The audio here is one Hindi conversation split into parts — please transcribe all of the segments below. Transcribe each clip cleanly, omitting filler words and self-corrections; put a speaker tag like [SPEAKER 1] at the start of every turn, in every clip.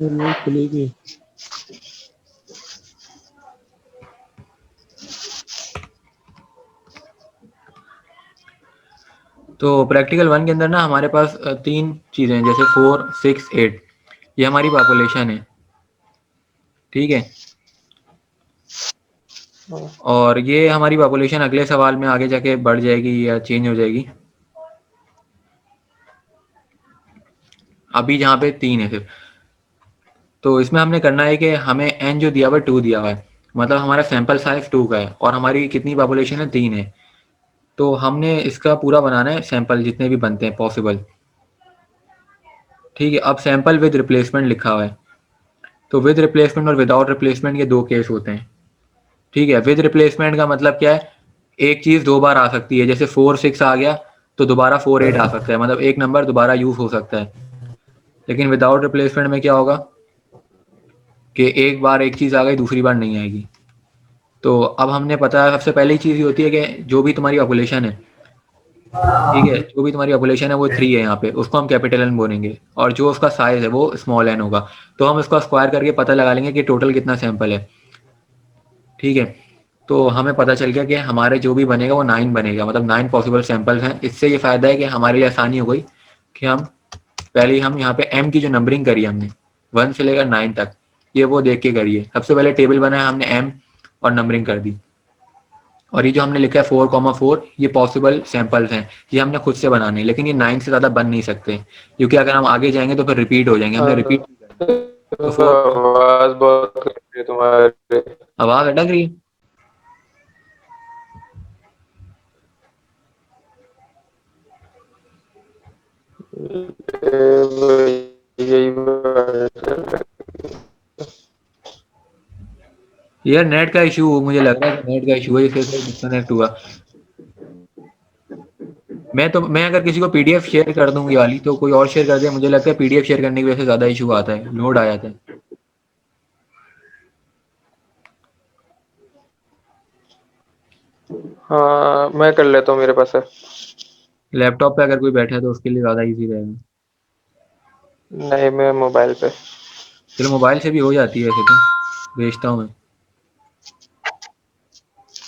[SPEAKER 1] रिमोट खुलेगी।
[SPEAKER 2] तो प्रैक्टिकल 1 के अंदर ना हमारे पास 3 चीज़ें हैं, जैसे 4, 6, 8। ये हमारी पॉपुलेशन है, ठीक है।
[SPEAKER 1] हाँ।
[SPEAKER 2] और ये हमारी पॉपुलेशन अगले सवाल में आगे जाके बढ़ जाएगी या चेंज हो जाएगी। अभी जहाँ पे 3 है सिर्फ। तो इसमें हमने करना है कि हमें एन जो दिया हुआ है 2 दिया हुआ है, मतलब हमारा सैंपल साइज 2 का है और हमारी कितनी पॉपुलेशन है, 3 है। तो हमने इसका पूरा बनाना है सैंपल जितने भी बनते हैं पॉसिबल, ठीक है। अब सैंपल विद रिप्लेसमेंट लिखा हुआ है। तो विद रिप्लेसमेंट और विदाउट रिप्लेसमेंट ये 2 केस होते हैं, ठीक है। विद रिप्लेसमेंट का मतलब क्या है, एक चीज़ 2 बार आ सकती है, जैसे 4, 6 आ गया तो दोबारा 4, 8 आ सकता है, मतलब एक नंबर दोबारा यूज हो सकता है। लेकिन विदाउट रिप्लेसमेंट में क्या होगा कि एक बार एक चीज़ आ गई, दूसरी बार नहीं आएगी। तो अब हमने पता है, सबसे पहली चीज़ ये होती है कि जो भी तुम्हारी पॉपुलेशन है, ठीक है, जो भी तुम्हारी पॉपुलेशन है वो 3 है यहाँ पे, उसको हम कैपिटल एन बोलेंगे, और जो उसका साइज है वो स्मॉल एन होगा। तो हम इसका स्क्वायर करके पता लगा लेंगे कि टोटल कितना सैंपल है, ठीक है। तो हमें पता चल गया कि हमारे जो भी बनेगा वो 9 बनेगा, मतलब 9 पॉसिबल सैंपल्स हैं। इससे ये फ़ायदा है कि हमारे लिए आसानी हो गई कि हम पहले हम यहाँ पे एम की जो नंबरिंग करी हमने 1 से लेकर 9 तक, ये वो देख के करिए। सबसे पहले टेबल बनाया हमने एम और नंबरिंग कर दी। और ये जो हमने लिखा है 4,4, ये पॉसिबल सैंपल्स हैं, ये हमने खुद से बनाने हैं, लेकिन ये 9 से ज़्यादा बन नहीं सकते, क्योंकि अगर हम आगे जाएंगे तो फिर रिपीट हो जाएंगे, हमने रिपीट
[SPEAKER 1] हाँ,
[SPEAKER 2] नहीं करना। तो
[SPEAKER 1] आवाज बहुत कट रही है तुम्हारी।
[SPEAKER 2] आवाज़ अटक रही है।
[SPEAKER 1] यही बात
[SPEAKER 2] यार नेट का इशू मुझे लग रहा है कि नेट का इशू है, इसलिए डिस्कनेक्ट हुआ। मैं अगर किसी को पीडीएफ शेयर कर दूं ये वाली, तो कोई और शेयर कर दे, मुझे लगता है पीडीएफ शेयर करने की वजह से ज़्यादा इशू आता है, लोड आ जाता है।
[SPEAKER 1] हाँ, मैं कर लेता हूँ, मेरे पास है।
[SPEAKER 2] लैपटॉप पे अगर कोई बैठा है तो उसके लिए ज़्यादा इजी रहेगा।
[SPEAKER 1] नहीं, मैं मोबाइल पे।
[SPEAKER 2] चलो मोबाइल से भी हो जाती है वैसे, तो भेजता हूँ मैं।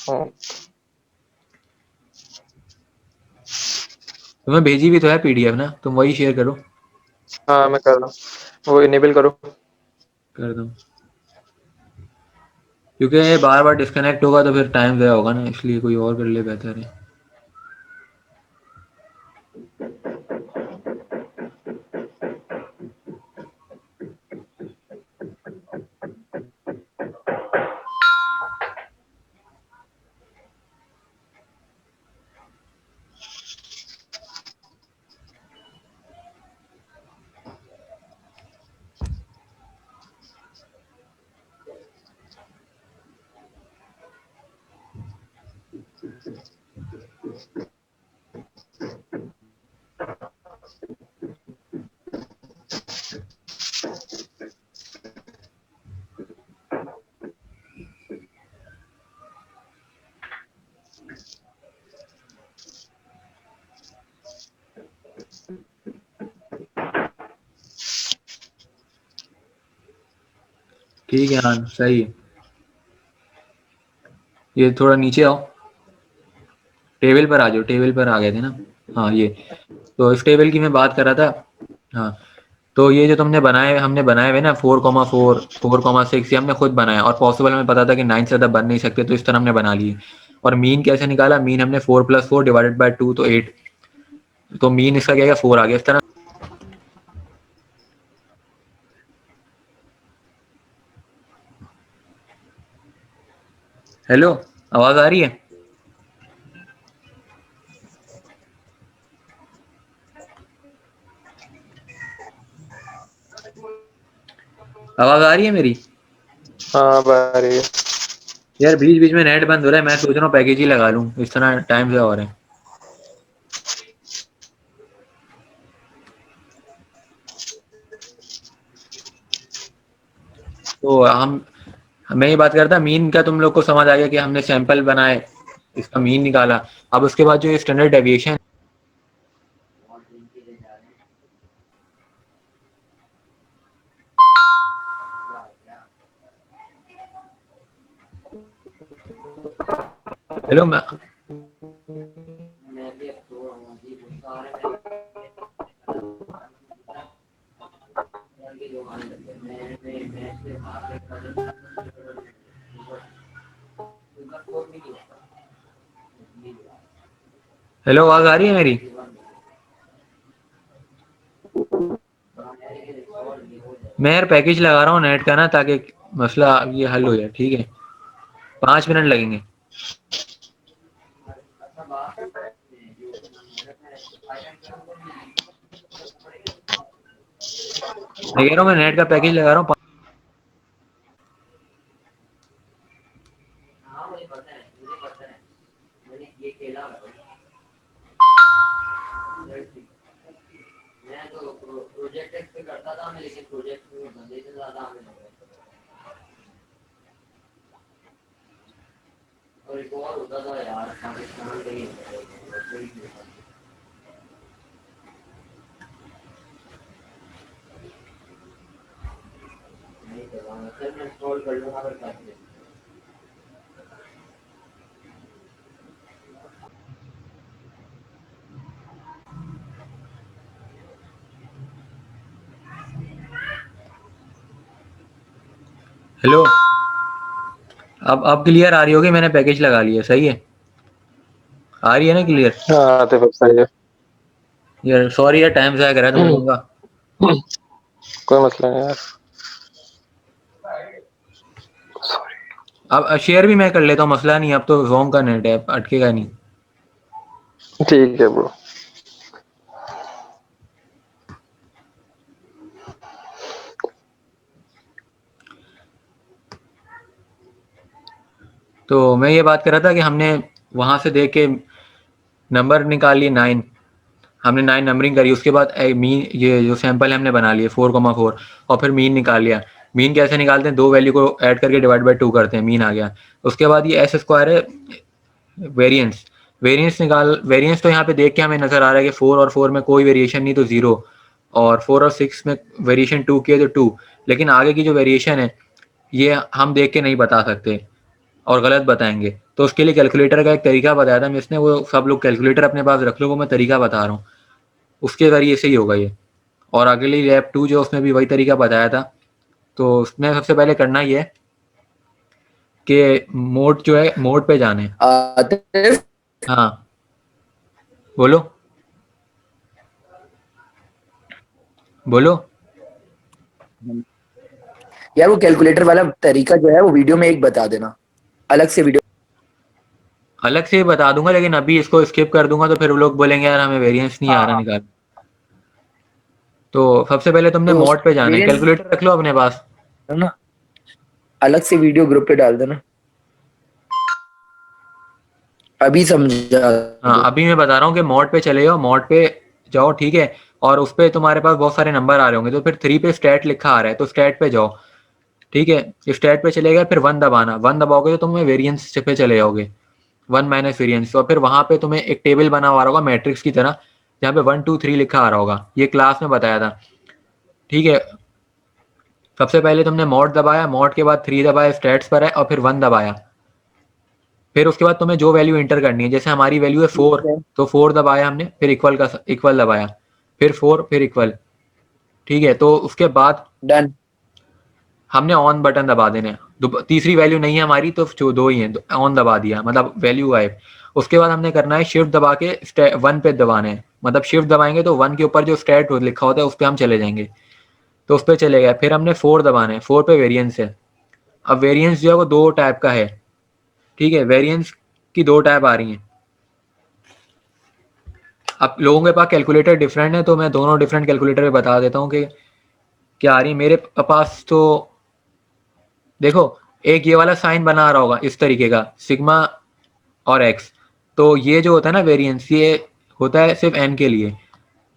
[SPEAKER 1] हाँ।
[SPEAKER 2] तुम्हें भेजी भी तो है पीडीएफ ना, तुम वही शेयर करो।
[SPEAKER 1] हाँ, मैं कर रहा हूँ, वो इनेबल करो।
[SPEAKER 2] कर दो, क्योंकि ये बार बार डिस्कनेक्ट होगा तो फिर टाइम ज़ाया होगा ना, इसलिए कोई और कर ले बेहतर है। ठीक है, हाँ सही है। ये थोड़ा नीचे आओ, टेबल पर आ जाओ, टेबल पर आ गए थे ना। हाँ ये, तो इस टेबल की मैं बात कर रहा था। हाँ, तो ये जो तुमने बनाए, हमने बनाए हुए ना 4,4, 4,6, ये हमने खुद बनाया, और पॉसिबल हमें पता था कि 9 से ज़्यादा बन नहीं सकते, तो इस तरह हमने बना लिए। और मीन कैसे निकाला, मीन हमने 4+4 डिवाइडेड बाई 2, तो 8। तो मीन इसका क्या, 4 आ गया इस तरह। हेलो, आवाज़ आ रही है? आवाज़ आ रही है मेरी?
[SPEAKER 1] हाँ, बारी है।
[SPEAKER 2] यार बीच बीच में नेट बंद हो रहा है, मैं सोच रहा हूँ पैकेज ही लगा लूँ, इस तरह टाइम से हो रहा है। तो मैं ये बात करता, मीन का तुम लोग को समझ आ गया कि हमने सैंपल बनाए, इसका मीन निकाला। अब उसके बाद जो ये स्टैंडर्ड डेविएशन, हेलो मैं हेलो, आवाज आ रही है मेरी? मैं यार पैकेज लगा रहा हूँ नेट का ना, ताकि मसला ये हल हो जाए। ठीक है, 5 मिनट लगेंगे। मैं कह रहा हूँ मैं नेट का पैकेज लगा रहा हूँ। हेलो, अब क्लियर आ रही होगी? मैंने पैकेज लगा लिया, सही है? आ रही है ना क्लियर?
[SPEAKER 1] हाँ तो सही है।
[SPEAKER 2] यार सॉरी यार, टाइम ज़ाया करा तुम लोगों का।
[SPEAKER 1] कोई मसला नहीं यार।
[SPEAKER 2] अब शेयर भी मैं कर लेता हूँ, मसला नहीं। अब तो जोम का नेट है, अटकेगा नहीं।
[SPEAKER 1] ठीक है ब्रो।
[SPEAKER 2] तो मैं ये बात कर रहा था कि हमने वहाँ से देख के नंबर निकाल लिए 9। हमने 9 नंबरिंग करी, उसके बाद मीन, ये जो सैंपल है हमने बना लिए 4,4, और फिर मीन निकाल लिया। मीन कैसे निकालते हैं? दो वैल्यू को ऐड करके डिवाइड बाई 2 करते हैं, मीन आ गया। उसके बाद ये एस स्क्वायर है वेरिएंस। वेरिएंस तो यहाँ पे देख के हमें नज़र आ रहा है कि 4 और 4 में कोई वेरिएशन नहीं, तो 0। और 4 और 6 में वेरिएशन 2 की है तो 2। लेकिन आगे की जो वेरिएशन है ये हम देख के नहीं बता सकते और गलत बताएंगे। तो उसके लिए कैलकुलेटर का एक तरीका बताया था मिसने, वो सब लोग कैलकुलेटर अपने पास रख लो, वो मैं तरीका बता रहा हूँ, उसके ज़रिए से ही होगा ये। और अगली लैब 2 जो उसमें भी वही तरीका बताया था। तो उसमें सबसे पहले करना ये है कि मोड जो है, मोड पे जाने।
[SPEAKER 3] आतिफ,
[SPEAKER 2] हाँ बोलो बोलो।
[SPEAKER 3] यार वो कैलकुलेटर वाला तरीका जो है वो वीडियो में एक बता देना, अलग से वीडियो।
[SPEAKER 2] अलग से ही बता दूंगा, लेकिन अभी इसको स्किप कर दूंगा तो फिर वो लोग बोलेंगे यार हमें वेरिएंस नहीं आ रहा
[SPEAKER 3] हाँ,
[SPEAKER 2] निकाल। तो सबसे पहले तुमने
[SPEAKER 3] तो
[SPEAKER 2] मोड पे जाना है,
[SPEAKER 3] वेरिएंस
[SPEAKER 2] कैलकुलेटर रख लो अपने पास।
[SPEAKER 3] है ना, अलग से वीडियो ग्रुप पे डाल देना, अभी समझा
[SPEAKER 2] हाँ
[SPEAKER 3] दो।
[SPEAKER 2] अभी मैं बता रहा हूँ कि मोड पे चले जाओ, मोड पे जाओ, ठीक है। और उस पर तुम्हारे पास बहुत सारे नंबर आ रहे होंगे, तो फिर 3 पे स्टैट लिखा आ रहा है, तो स्टैट पे जाओ। ठीक है, स्टैट पे चले गए, फिर 1 दबाना। 1 दबाओगे तो तुम्हें वेरिएंस पे चले जाओगे, 1 माइनस वेरिएंस। और फिर वहाँ पे तुम्हें एक टेबल बना हुआ होगा मैट्रिक्स की तरह, जहाँ पे 1 2 3 लिखा आ रहा होगा, ये क्लास में बताया था। ठीक है, सबसे पहले तुमने मोड दबाया, मोड के बाद 3 दबाया, स्टैट्स पर है, और फिर 1 दबाया। फिर उसके बाद तुम्हें जो वैल्यू एंटर करनी है, जैसे हमारी वैल्यू है 4,
[SPEAKER 3] ठीक है,
[SPEAKER 2] तो 4 दबाया हमने, फिर इक्वल का इक्वल दबाया, फिर 4, फिर इक्वल। ठीक है, तो उसके बाद
[SPEAKER 3] डन।
[SPEAKER 2] हमने ऑन बटन दबा देने हैं। तीसरी वैल्यू नहीं है हमारी, तो जो 2 ही है, ऑन दबा दिया, मतलब वैल्यू गायब। उसके बाद हमने करना है शिफ्ट दबा के 1 पे दबाने हैं, मतलब शिफ्ट दबाएंगे तो 1 के ऊपर जो स्टैट लिखा होता है उस पर हम चले जाएंगे, तो उस पर चले गए। फिर हमने 4 दबाने हैं, 4 पे वेरिएंस है। अब वेरिएंस जो है वो 2 टाइप का है। ठीक है, वेरिएंस की 2 टाइप आ रही हैं। अब लोगों के पास कैलकुलेटर डिफरेंट है, तो मैं दोनों डिफरेंट कैलकुलेटर पे बता देता हूँ कि क्या आ रही है। मेरे पास तो देखो, एक ये वाला साइन बना आ रहा होगा इस तरीके का, सिग्मा और एक्स। तो ये जो होता है ना वेरिएंस, ये होता है सिर्फ एन के लिए।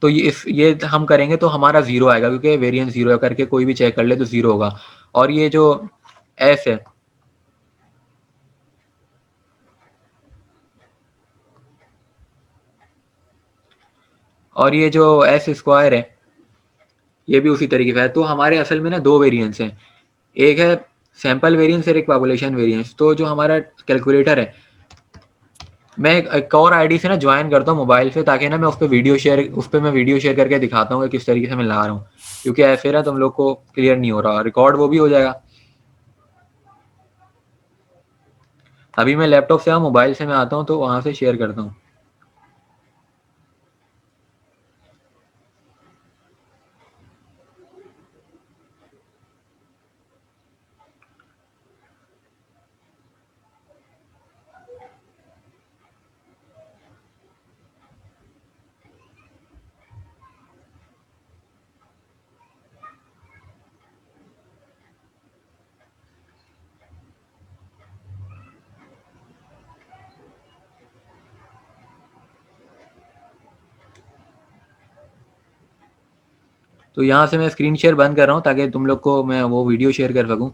[SPEAKER 2] तो ये हम करेंगे तो हमारा जीरो आएगा, क्योंकि वेरिएंस जीरो है, करके कोई भी चेक कर ले तो जीरो होगा। और ये जो एस है, और ये जो एस स्क्वायर है, ये भी उसी तरीके का है। तो हमारे असल में ना 2 वेरिएंस हैं, एक है सैंपल वेरिएंस और एक पॉपुलेशन वेरिएंस। तो जो हमारा कैलकुलेटर है मैं एक और आईडी से ना ज्वाइन करता हूँ मोबाइल से, ताकि ना मैं उस पर वीडियो शेयर करके दिखाता हूँ कि किस तरीके से मैं ला रहा हूँ, क्योंकि ऐसे ना तुम लोग को क्लियर नहीं हो रहा, रिकॉर्ड वो भी हो जाएगा। अभी मैं लैपटॉप से मोबाइल से मैं आता हूँ तो वहाँ से शेयर करता हूँ। तो यहाँ से मैं स्क्रीन शेयर बंद कर रहा हूँ ताकि तुम लोग को मैं वो वीडियो शेयर कर सकूँ।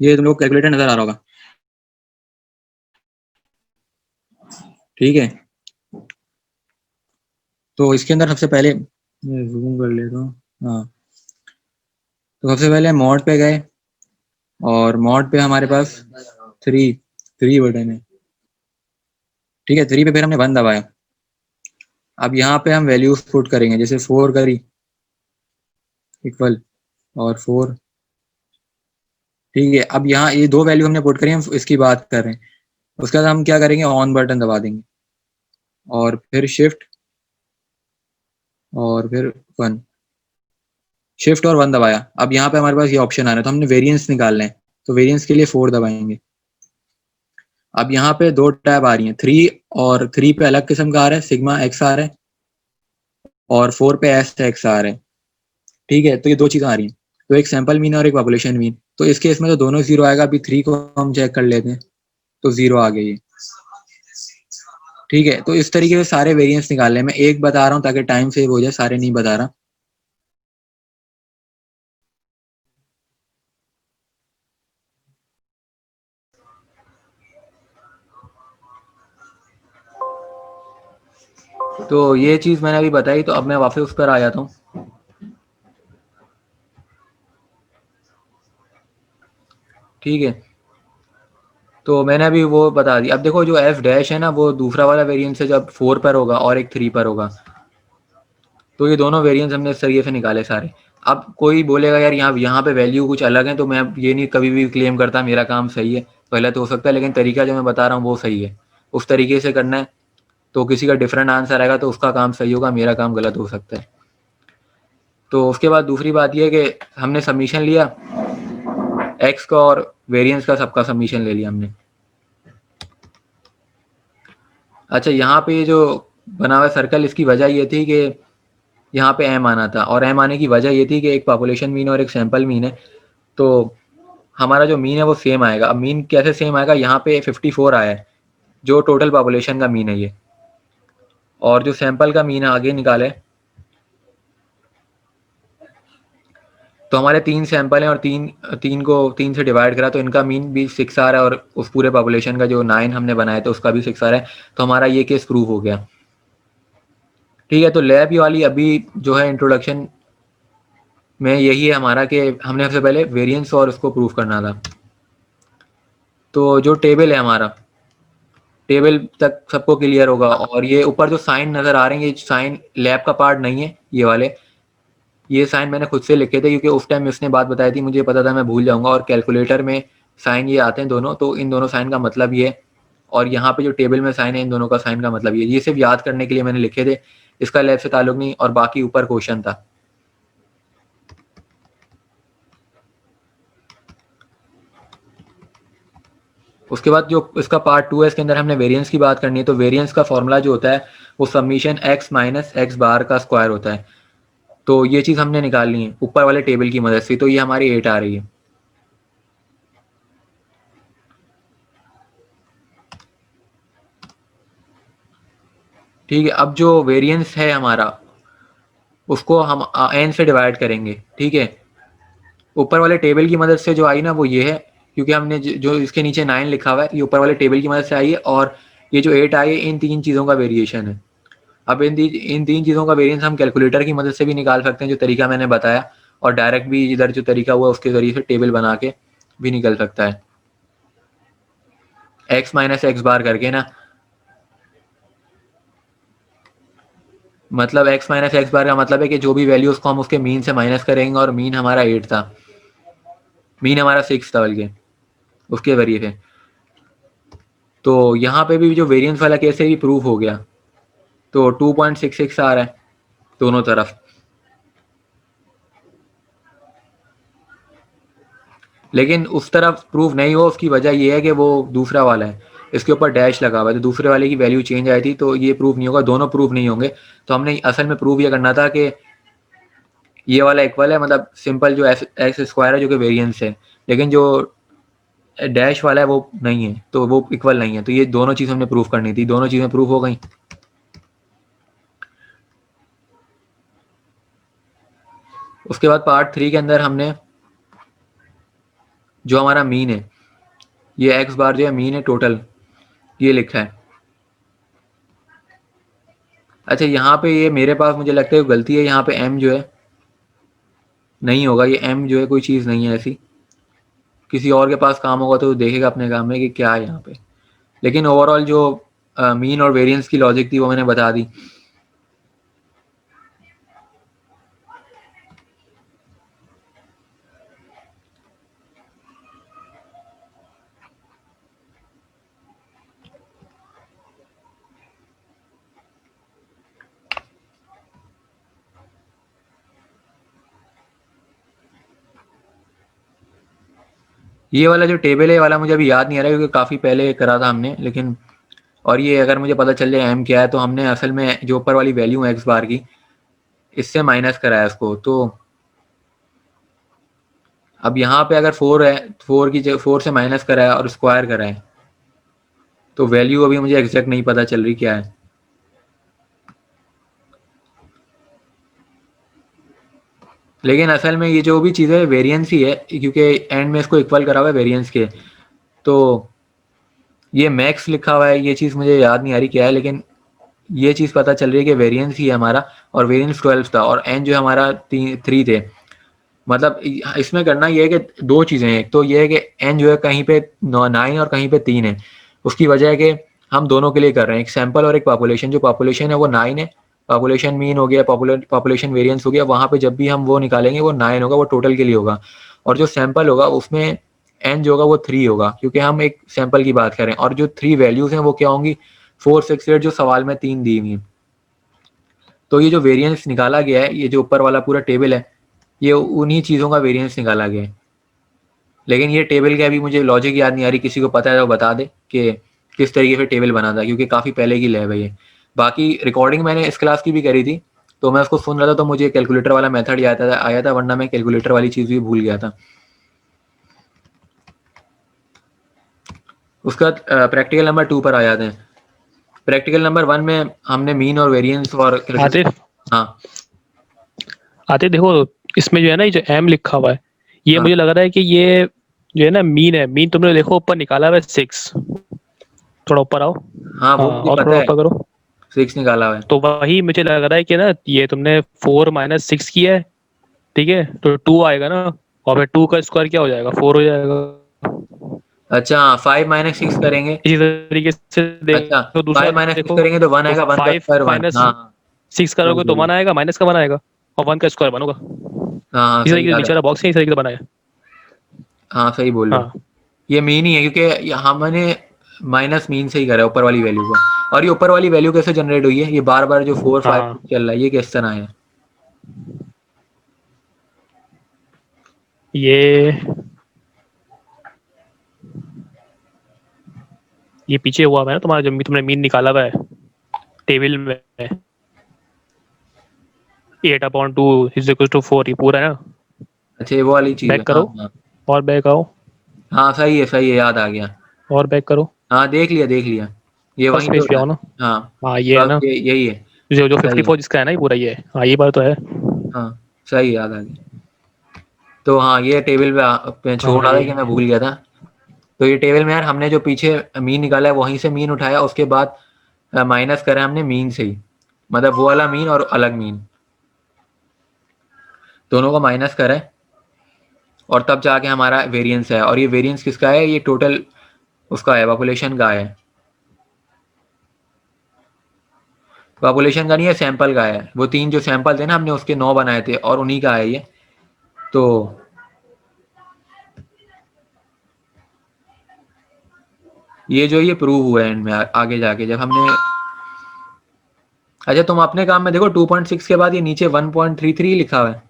[SPEAKER 2] ये तुम लोग कैलकुलेटर नजर आ रहा होगा, ठीक है। तो इसके अंदर सबसे पहले मैं जूम कर लेता हूँ। हाँ, तो सबसे पहले मॉड पे गए, और मॉड पे हमारे पास थ्री बटन है, ठीक है। 3 पे फिर हमने 1 दबाया। अब यहाँ पे हम वैल्यूज पुट करेंगे, जैसे 4 करी इक्वल और 4, ठीक है। अब यहाँ ये 2 वैल्यू हमने पुट करी, हम इसकी बात कर रहे हैं। उसके बाद हम क्या करेंगे, ऑन बटन दबा देंगे और फिर शिफ्ट और 1 दबाया। अब यहाँ पे हमारे पास ये ऑप्शन आ रहा है, तो हमने वेरिएंस निकालना है, तो वेरिएंस के लिए 4 दबाएंगे। अब यहाँ पे 2 टैब आ रही हैं, 3 और 3 पे अलग किस्म का आ रहा है, सिग्मा एक्स आ रहा है, और 4 पे एस एक्स आ रहा है, ठीक है। तो ये 2 चीजें आ रही हैं, तो एक सैंपल मीन और एक पॉपुलेशन मीन। तो इस केस में तो दोनों 0 आएगा। अभी 3 को हम चेक कर लेते हैं, तो 0 आ गई, ठीक है। तो इस तरीके से सारे वेरिएंस निकालने हैं। मैं एक बता रहा हूँ ताकि टाइम सेव हो जाए, सारे नहीं बता रहा। तो ये चीज मैंने अभी बताई, तो अब मैं वापस उस पर आ जाता हूँ, ठीक है। तो मैंने अभी वो बता दी। अब देखो जो एफ डैश है ना, वो दूसरा वाला वेरिएंस है, जब 4 पर होगा और एक 3 पर होगा। तो ये दोनों वेरिएंस हमने इस तरीके से निकाले सारे। अब कोई बोलेगा यार यहाँ पे वैल्यू कुछ अलग है, तो मैं ये नहीं कभी भी क्लेम करता मेरा काम सही है, गलत हो सकता है, लेकिन तरीका जो मैं बता रहा हूँ वो सही है। उस तरीके से करना है, तो किसी का डिफरेंट आंसर आएगा तो उसका काम सही होगा, मेरा काम गलत हो सकता है। तो उसके बाद दूसरी बात यह है कि हमने सबमिशन लिया एक्स का, और वेरिएंस का सबका सबमिशन ले लिया हमने। अच्छा, यहाँ पे जो बना हुआ सर्कल, इसकी वजह ये थी कि यहाँ पे एम आना था, और एम आने की वजह ये थी कि एक पॉपुलेशन मीन और एक सैंपल मीन है, तो हमारा जो मीन है वो सेम आएगा। अब मीन कैसे सेम आएगा, यहाँ पे 54 आया है जो टोटल पॉपुलेशन का मीन है ये, और जो सैंपल का मीन है आगे निकाले, तो हमारे 3 सैंपल हैं और 3 से डिवाइड करा तो इनका मीन भी 6 आ रहा है और उस पूरे पॉपुलेशन का जो 9 हमने बनाया था उसका भी 6 आ रहा है, तो हमारा ये केस प्रूव हो गया। ठीक है, तो लैब वाली अभी जो है इंट्रोडक्शन में यही है हमारा कि हमने सबसे पहले वेरिएंस और उसको प्रूव करना था। तो जो टेबल है हमारा, टेबल तक सबको क्लियर होगा। और ये ऊपर जो साइन नज़र आ रहे हैं, ये साइन लैब का पार्ट नहीं है, ये वाले ये साइन मैंने खुद से लिखे थे क्योंकि उस टाइम उसने बात बताई थी, मुझे पता था मैं भूल जाऊंगा। और कैलकुलेटर में साइन ये आते हैं दोनों, तो इन दोनों साइन का मतलब ये है। और यहाँ पे जो टेबल में साइन है, इन दोनों का साइन का मतलब ये सिर्फ याद करने के लिए मैंने लिखे थे, इसका लैब से ताल्लुक नहीं। और बाकी ऊपर क्वेश्चन था। उसके बाद जो इसका पार्ट 2 है, इसके अंदर हमने वेरिएंस की बात करनी है। तो वेरिएंस का फॉर्मूला जो होता है वो समीशन x माइनस एक्स बार का स्क्वायर होता है। तो ये चीज़ हमने निकालनी है ऊपर वाले टेबल की मदद से। तो ये हमारी 8 आ रही है। ठीक है, अब जो वेरिएंस है हमारा उसको हम n से डिवाइड करेंगे। ठीक है, ऊपर वाले टेबल की मदद से जो आई ना वो ये है, क्योंकि हमने जो इसके नीचे 9 लिखा हुआ है ये ऊपर वाले टेबल की मदद से आई है। और ये जो 8 आई है इन 3 चीज़ों का वेरिएशन है। अब इन 3 चीज़ों का वेरिएंस हम कैलकुलेटर की मदद से भी निकाल सकते हैं, जो तरीका मैंने बताया। और डायरेक्ट भी इधर जो तरीका हुआ उसके ज़रिए से टेबल बना के भी निकल सकता है, x माइनस एक्स बार करके ना। मतलब x माइनस एक्स बार का मतलब है कि जो भी वैल्यू उसको हम उसके मीन से माइनस करेंगे। और मीन हमारा 8 था, मीन हमारा 6 था बल्कि, उसके जरिए से। तो यहाँ पे भी जो वेरिएंस वाला केस है भी प्रूफ हो गया। तो 2.66 आ रहा है दोनों तरफ। लेकिन उस तरफ प्रूफ नहीं हुआ, उसकी वजह ये है कि वो दूसरा वाला है, इसके ऊपर डैश लगा हुआ है, तो दूसरे वाले की वैल्यू चेंज आई थी, तो ये प्रूफ नहीं होगा। दोनों प्रूफ नहीं होंगे। तो हमने असल में प्रूफ ये करना था कि ये वाला इक्वल है, मतलब सिंपल जो एक्स स्क्वायर है जो कि वेरिएंस है, लेकिन जो डैश वाला है वो नहीं है, तो वो इक्वल नहीं है। तो ये दोनों चीज़ हमने प्रूफ करनी थी, दोनों चीज़ें प्रूफ हो गई। उसके बाद पार्ट 3 के अंदर हमने जो हमारा मीन है, ये एक्स बार जो है मीन है टोटल, ये लिखा है। अच्छा, यहाँ पे ये मेरे पास मुझे लगता है गलती है, यहाँ पे एम जो है नहीं होगा, ये एम जो है कोई चीज़ नहीं है ऐसी। किसी और के पास काम होगा तो देखेगा अपने काम में कि क्या है यहाँ पे। लेकिन ओवरऑल जो मीन और वेरिएंस की लॉजिक थी वो मैंने बता दी। ये वाला जो टेबल है वाला मुझे अभी याद नहीं आ रहा क्योंकि काफ़ी पहले करा था हमने। लेकिन और ये अगर मुझे पता चल जाए एम क्या है, तो हमने असल में जो ऊपर वाली वैल्यू है एक्स बार की, इससे माइनस कराया उसको। तो अब यहाँ पे अगर 4 है, 4 से माइनस कराया और स्क्वायर कराए, तो वैल्यू अभी मुझे एग्जैक्ट नहीं पता चल रही क्या है। लेकिन असल में ये जो भी चीज़ है वेरिएंस ही है, क्योंकि एंड में इसको इक्वल करा हुआ है वेरिएंस के। तो ये मैक्स लिखा हुआ है, ये चीज़ मुझे याद नहीं आ रही क्या है, लेकिन ये चीज़ पता चल रही है कि वेरिएंस ही है हमारा। और वेरिएंस 12 था और एन जो है हमारा 3 थे। मतलब इसमें करना ये है कि दो चीज़ें हैं, एक तो ये है कि एन जो है कहीं पे 9 और कहीं पे 3 है। उसकी वजह है कि हम दोनों के लिए कर रहे हैं, एक सैंपल और एक पॉपुलेशन। जो पॉपुलेशन है वो 9 है, पॉपुलेशन मीन हो गया, पॉपुलेशन वेरिएंस हो गया। वहाँ पे जब भी हम वो निकालेंगे वो 9 होगा, वो टोटल के लिए होगा। और जो सैंपल होगा उसमें एन जो होगा वो 3 होगा, क्योंकि हम एक सैंपल की बात करें। और जो 3 वैल्यूज़ हैं वो क्या होंगी, 4, 6, 8, जो सवाल में 3 दी हुई हैं। तो ये जो वेरिएंस निकाला गया है, ये जो ऊपर वाला पूरा टेबल है, ये उन्हीं चीज़ों का वेरिएंस निकाला गया है। लेकिन ये टेबल का अभी मुझे लॉजिक याद नहीं आ रही, किसी को पता है तो बता दे कि किस तरीके से टेबल बना था, क्योंकि काफ़ी पहले की लैब है ये। बाकी रिकॉर्डिंग मैंने इस क्लास की भी करी थी, तो मैं उसको सुन रहा था तो मुझे कैलकुलेटर वाला मेथड आया था, वरना मैं कैलकुलेटर वाली चीज़ भी भूल गया था। उसके बाद प्रैक्टिकल नंबर 2 पर आ जाते हैं। प्रैक्टिकल नंबर 1 में हमने मीन और वेरिएंस और
[SPEAKER 4] आतिफ
[SPEAKER 2] हाँ
[SPEAKER 4] आतिफ देखो, इसमें जो है ना, ये जो एम लिखा हुआ है, ये
[SPEAKER 2] हाँ।
[SPEAKER 4] मुझे लग रहा है कि ये जो है ना मीन है, मीन तुमने देखो ऊपर निकाला हुआ है 6, थोड़ा ऊपर आओ।
[SPEAKER 2] हाँ वो
[SPEAKER 4] हाँ,
[SPEAKER 2] मुझे
[SPEAKER 4] और
[SPEAKER 2] पता
[SPEAKER 4] थोड़ा
[SPEAKER 2] है,
[SPEAKER 4] ऊपर करो।
[SPEAKER 2] 6 निकाला हुआ है।
[SPEAKER 4] तो वही मुझे लग रहा है कि ना ये तुमने 4 माइनस 6 किया है, ठीक है, तो 2 आएगा ना, और फिर 2 का स्क्वायर क्या हो जाएगा, 4 हो जाएगा।
[SPEAKER 2] अच्छा 5 माइनस 6 करेंगे।
[SPEAKER 4] इसी तरीके से
[SPEAKER 2] अच्छा
[SPEAKER 4] देखो, दूसरा
[SPEAKER 2] 5 माइनस 6
[SPEAKER 4] देखो,
[SPEAKER 2] करेंगे तो 1
[SPEAKER 4] तो
[SPEAKER 2] आएगा, 1 का
[SPEAKER 4] 5
[SPEAKER 2] स्क्वायर 1।
[SPEAKER 4] माइनस
[SPEAKER 2] हाँ हाँ
[SPEAKER 4] 6
[SPEAKER 2] सही
[SPEAKER 4] करोगे तो
[SPEAKER 2] बोले।
[SPEAKER 4] 1 आएगा, माइनस का 1 आएगा, और 1 का स्क्वायर 1 होगा।
[SPEAKER 2] हाँ हाँ
[SPEAKER 4] इस
[SPEAKER 2] सही
[SPEAKER 4] तरीके से
[SPEAKER 2] याद है।
[SPEAKER 4] नीचे वाला बॉक्स है, इस तरीके से बनाया।
[SPEAKER 2] हाँ सही बोल रहे हो।
[SPEAKER 4] हाँ
[SPEAKER 2] ये मीन ही है क्योंकि हमने माइनस मीन से ही करा है ऊपर वाली वैल्यू को। और ये ऊपर वाली वैल्यू कैसे जनरेट हुई है, ये बार बार जो 4 5
[SPEAKER 4] हाँ,
[SPEAKER 2] चल रहा है ये किस तरह है।
[SPEAKER 4] ये ये पीछे हुआ है ना तुम्हारा, जब तुमने मीन निकाला हुआ है टेबल में, 8/2 इज इक्वल टू 4, ये पूरा है ना।
[SPEAKER 2] अच्छा ये वो वाली चीज़ है।
[SPEAKER 4] बैक
[SPEAKER 2] हाँ
[SPEAKER 4] करो,
[SPEAKER 2] हाँ
[SPEAKER 4] और बैक आओ,
[SPEAKER 2] हाँ सही है याद आ गया।
[SPEAKER 4] और बैक करो,
[SPEAKER 2] हाँ देख लिया ये वहीं
[SPEAKER 4] फर्स्ट
[SPEAKER 2] पे
[SPEAKER 4] पेज पे
[SPEAKER 2] उठा।
[SPEAKER 4] आओ ना।
[SPEAKER 2] हाँ
[SPEAKER 4] हाँ, ये है
[SPEAKER 2] बस
[SPEAKER 4] ना,
[SPEAKER 2] ये यही है।
[SPEAKER 4] जो
[SPEAKER 2] सही है।
[SPEAKER 4] 54 जिसका है ना, ये पूरा, ये है। हाँ, ये बात तो है।
[SPEAKER 2] हाँ सही याद आ गया। तो हाँ ये टेबल पे छोड़
[SPEAKER 4] हाँ,
[SPEAKER 2] रहा था
[SPEAKER 4] ये
[SPEAKER 2] कि मैं भूल गया था। तो ये टेबल में यार हमने जो पीछे मीन निकाला है वहीं से मीन उठाया, उसके बाद माइनस करा हमने मीन से ही, मतलब वो वाला मीन और अलग मीन दोनों को माइनस करा है, और तब जाके हमारा वेरिएंस है। और ये वेरिएंस किसका है, ये टोटल उसका है, पॉपुलेशन का है। पॉपुलेशन का नहीं है, सैंपल का है। वो 3 जो सैंपल थे ना हमने उसके 9 बनाए थे और उन्हीं का है ये। तो ये जो ये प्रूव हुआ है एंड में आगे जाके जब हमने। अच्छा तुम अपने काम में देखो 2.6 के बाद ये नीचे 1.33 लिखा हुआ है।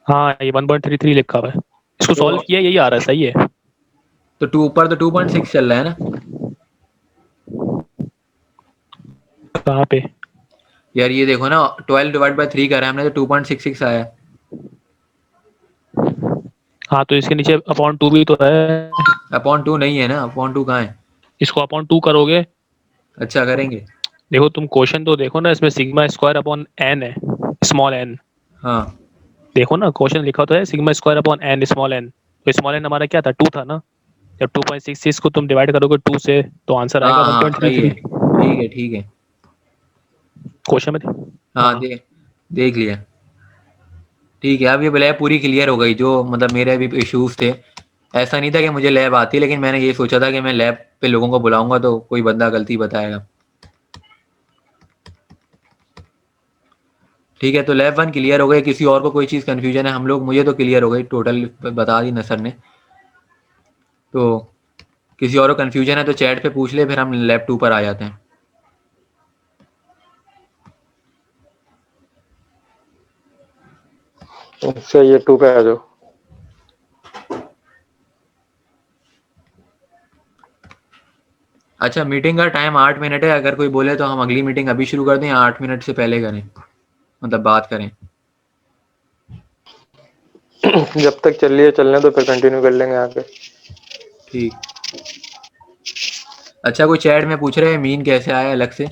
[SPEAKER 4] हाँ, ये 1.33 लिखा हुआ है, इसको
[SPEAKER 2] तो
[SPEAKER 4] सॉल्व किया, यही आ रहा है, सही है।
[SPEAKER 2] तो 2 ऊपर तो 2.6 चल रहा है ना।
[SPEAKER 4] कहाँ पे?
[SPEAKER 2] यार ये देखो ना 12 डिवाइड बाय 3 करा है हमने तो 2.66 आया है।
[SPEAKER 4] हाँ, तो इसके नीचे अपॉन 2 भी तो है,
[SPEAKER 2] अपॉन 2 नहीं है ना, अपॉन 2 कहाँ है।
[SPEAKER 4] इसको अपॉन 2 करोगे।
[SPEAKER 2] अच्छा करेंगे।
[SPEAKER 4] देखो तुम क्वेश्चन तो देखो ना, इसमें सिग्मा स्क्वायर अपॉन एन है, स्मॉल एन।
[SPEAKER 2] हाँ
[SPEAKER 4] देखो ना, क्वेश्चन लिखा तो है sigma square upon N small N, तो स्मॉल एन हमारा क्या था, 2 था ना। जब 2.66 को तुम डिवाइड करोगे 2 से, तो आंसर आएगा
[SPEAKER 2] हाँ हाँ सही
[SPEAKER 4] 1.33।
[SPEAKER 2] है, ठीक है।
[SPEAKER 4] क्वेश्चन में
[SPEAKER 2] हाँ
[SPEAKER 4] हाँ,
[SPEAKER 2] देख लिया। ठीक है अब ये लैब पूरी क्लियर हो गई, जो मतलब मेरे भी इश्यूज थे। ऐसा नहीं था कि मुझे लैब आती, लेकिन मैंने ये सोचा था कि मैं लैब पे लोगों को बुलाऊंगा तो कोई बंदा गलती बताएगा। ठीक है तो लैब 1 क्लियर हो गई। किसी और को कोई चीज़ कन्फ्यूजन है हम लोग, मुझे तो क्लियर हो गई टोटल, बता दी नसर ने। तो किसी और को कन्फ्यूजन है तो चैट पे पूछ ले, फिर हम लैब 2 पर आ जाते हैं।
[SPEAKER 1] अच्छा ये 2 पे आ जाओ।
[SPEAKER 2] अच्छा मीटिंग का टाइम 8 मिनट है, अगर कोई बोले तो हम अगली मीटिंग अभी शुरू कर दें या 8 मिनट से पहले करें, मतलब बात करें।
[SPEAKER 1] जब तक चल रही है चलने तो फिर कंटिन्यू कर लेंगे आगे।
[SPEAKER 2] ठीक। अच्छा कोई चैट में पूछ रहे हैं मीन कैसे आया अलग से।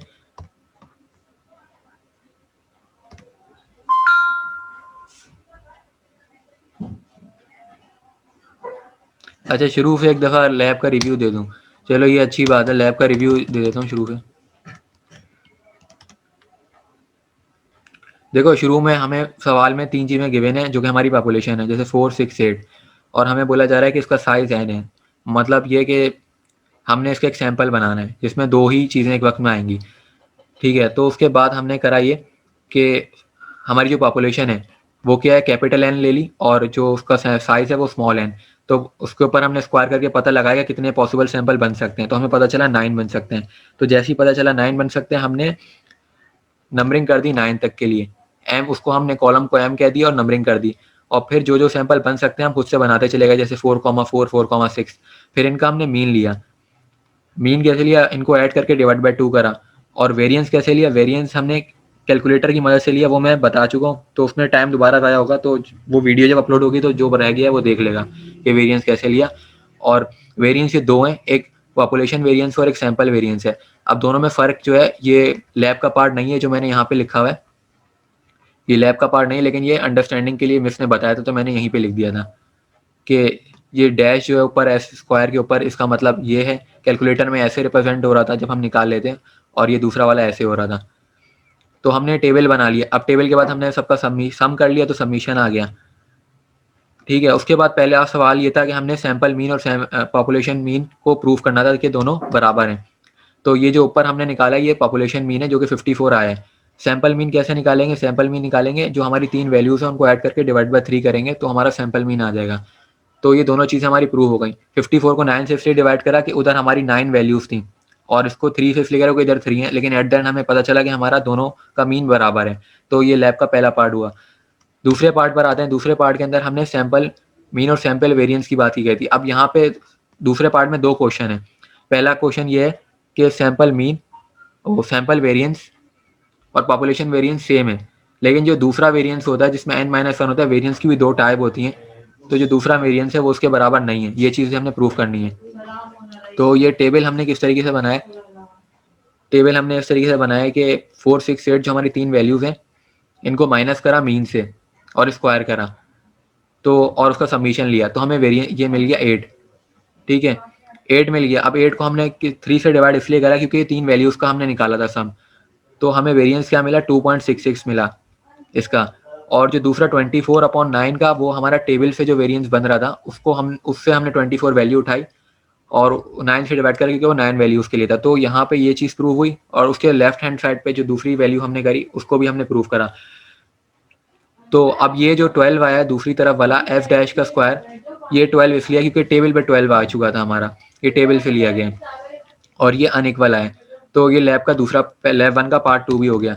[SPEAKER 2] अच्छा शुरू से एक दफ़ा लैब का रिव्यू दे दूं, चलो ये अच्छी बात है, लैब का रिव्यू दे देता हूँ शुरू से। देखो शुरू में हमें सवाल में 3 चीज़ें गिवन है जो कि हमारी पॉपुलेशन है, जैसे 4 6 8, और हमें बोला जा रहा है कि इसका साइज n है। मतलब ये कि हमने इसका एक सैंपल बनाना है जिसमें 2 ही चीज़ें एक वक्त में आएंगी। ठीक है तो उसके बाद हमने करा ये कि हमारी जो पॉपुलेशन है वो क्या है, कैपिटल एन ले ली, और जो उसका साइज़ है वो स्मॉल एन। तो उसके ऊपर हमने स्क्वायर करके पता लगाया कितने पॉसिबल सैंपल बन सकते हैं, तो हमें पता चला 9 बन सकते हैं। तो जैसे ही पता चला 9 बन सकते हैं, हमने नंबरिंग कर दी 9 तक के लिए। एम उसको हमने कॉलम को एम कह दिया और नंबरिंग कर दी, और फिर जो जो सैंपल बन सकते हैं हम खुद से बनाते चले गए, जैसे 4,4 4,6। फिर इनका हमने मीन लिया। मीन कैसे लिया, इनको ऐड करके डिवाइड बाय 2 करा। और वेरिएंस कैसे लिया, वेरिएंस हमने कैलकुलेटर की मदद से लिया, वो मैं बता चुका हूँ, तो उसमें टाइम दोबारा आया होगा, तो वो वीडियो जब अपलोड होगी तो जो रह गया वो देख लेगा कि वेरिएंस कैसे लिया। और वेरिएंस ये 2 हैं, एक पॉपुलेशन वेरिएंस और एक सैंपल वेरिएंस है। अब दोनों में फ़र्क जो है, ये लैब का पार्ट नहीं है जो मैंने यहाँ पे लिखा हुआ है, ये लैब का पार्ट नहीं, लेकिन ये अंडरस्टैंडिंग के लिए मिस ने बताया था तो मैंने यहीं पे लिख दिया था कि ये डैश जो है ऊपर एस स्क्वायर के ऊपर, इसका मतलब ये है कैलकुलेटर में ऐसे रिप्रेजेंट हो रहा था जब हम निकाल लेते हैं, और ये दूसरा वाला ऐसे हो रहा था। तो हमने टेबल बना लिया। अब टेबल के बाद हमने सबका सम कर लिया तो सबमिशन आ गया। ठीक है, उसके बाद पहला सवाल ये था कि हमने सैंपल मीन और पॉपुलेशन मीन को प्रूव करना था कि दोनों बराबर हैं। तो ये जो ऊपर हमने निकाला ये पॉपुलेशन मीन है जो कि 54 आया है। सैंपल मीन कैसे निकालेंगे? सैंपल मीन निकालेंगे जो हमारी 3 वैल्यूज हैं उनको ऐड करके डिवाइड बाय 3 करेंगे तो हमारा सैंपल मीन आ जाएगा। तो ये दोनों चीज़ें हमारी प्रूव हो गई। 54 को 9 से इसलिए डिवाइड करा कि उधर हमारी 9 वैल्यूज थी, और इसको 3 से इसलिए करा कि इधर 3 है, लेकिन एट द एंड हमें पता चला कि हमारा दोनों का मीन बराबर है। तो ये लैब का पहला पार्ट हुआ। दूसरे पार्ट पर आते हैं। दूसरे पार्ट के अंदर हमने सैंपल मीन और सैंपल वेरिएंस की बात की गई थी। अब यहाँ पे दूसरे पार्ट में 2 क्वेश्चन है। पहला क्वेश्चन ये है कि सैंपल मीन और सैंपल वेरिएंस और पॉपुलेशन वेरिएंस सेम है, लेकिन जो दूसरा वेरिएंस होता है जिसमें n-1 होता है, वेरिएंस की भी 2 टाइप होती हैं, तो जो दूसरा वेरिएंस है वो उसके बराबर नहीं है। ये चीज़ें हमने प्रूव करनी है। तो ये टेबल हमने किस तरीके से बनाया? टेबल हमने इस तरीके से बनाया कि 4, 6, 8 जो हमारी 3 वैल्यूज़ हैं इनको माइनस करा मीन से और स्क्वायर करा, तो और उसका सबमिशन लिया तो हमें वेरिएंस ये मिल गया 8। ठीक है, 8 मिल गया। अब 8 को हमने 3 से डिवाइड इसलिए करा क्योंकि ये 3 वैल्यूज़ का हमने निकाला था सम। तो हमें वेरिएंस क्या मिला? 2.66 मिला इसका। और जो दूसरा 24/9 का वो हमारा टेबल से जो वेरिएंस बन रहा था उसको उससे हमने 24 वैल्यू उठाई और 9 से डिवाइड करके, क्योंकि वो 9 वैल्यूज़ के लिए था। तो यहाँ पे ये चीज़ प्रूव हुई, और उसके लेफ्ट हैंड साइड पे जो दूसरी वैल्यू हमने करी उसको भी हमने प्रूव करा। तो अब ये जो 12 आया दूसरी तरफ वाला एफ डैश का स्क्वायर, ये 12 इसलिए क्योंकि टेबल पे 12 आ चुका था हमारा, ये टेबल से लिया गया, और ये अनइक्वल है। तो ये लैब का दूसरा, लैब 1 का पार्ट 2 भी हो गया।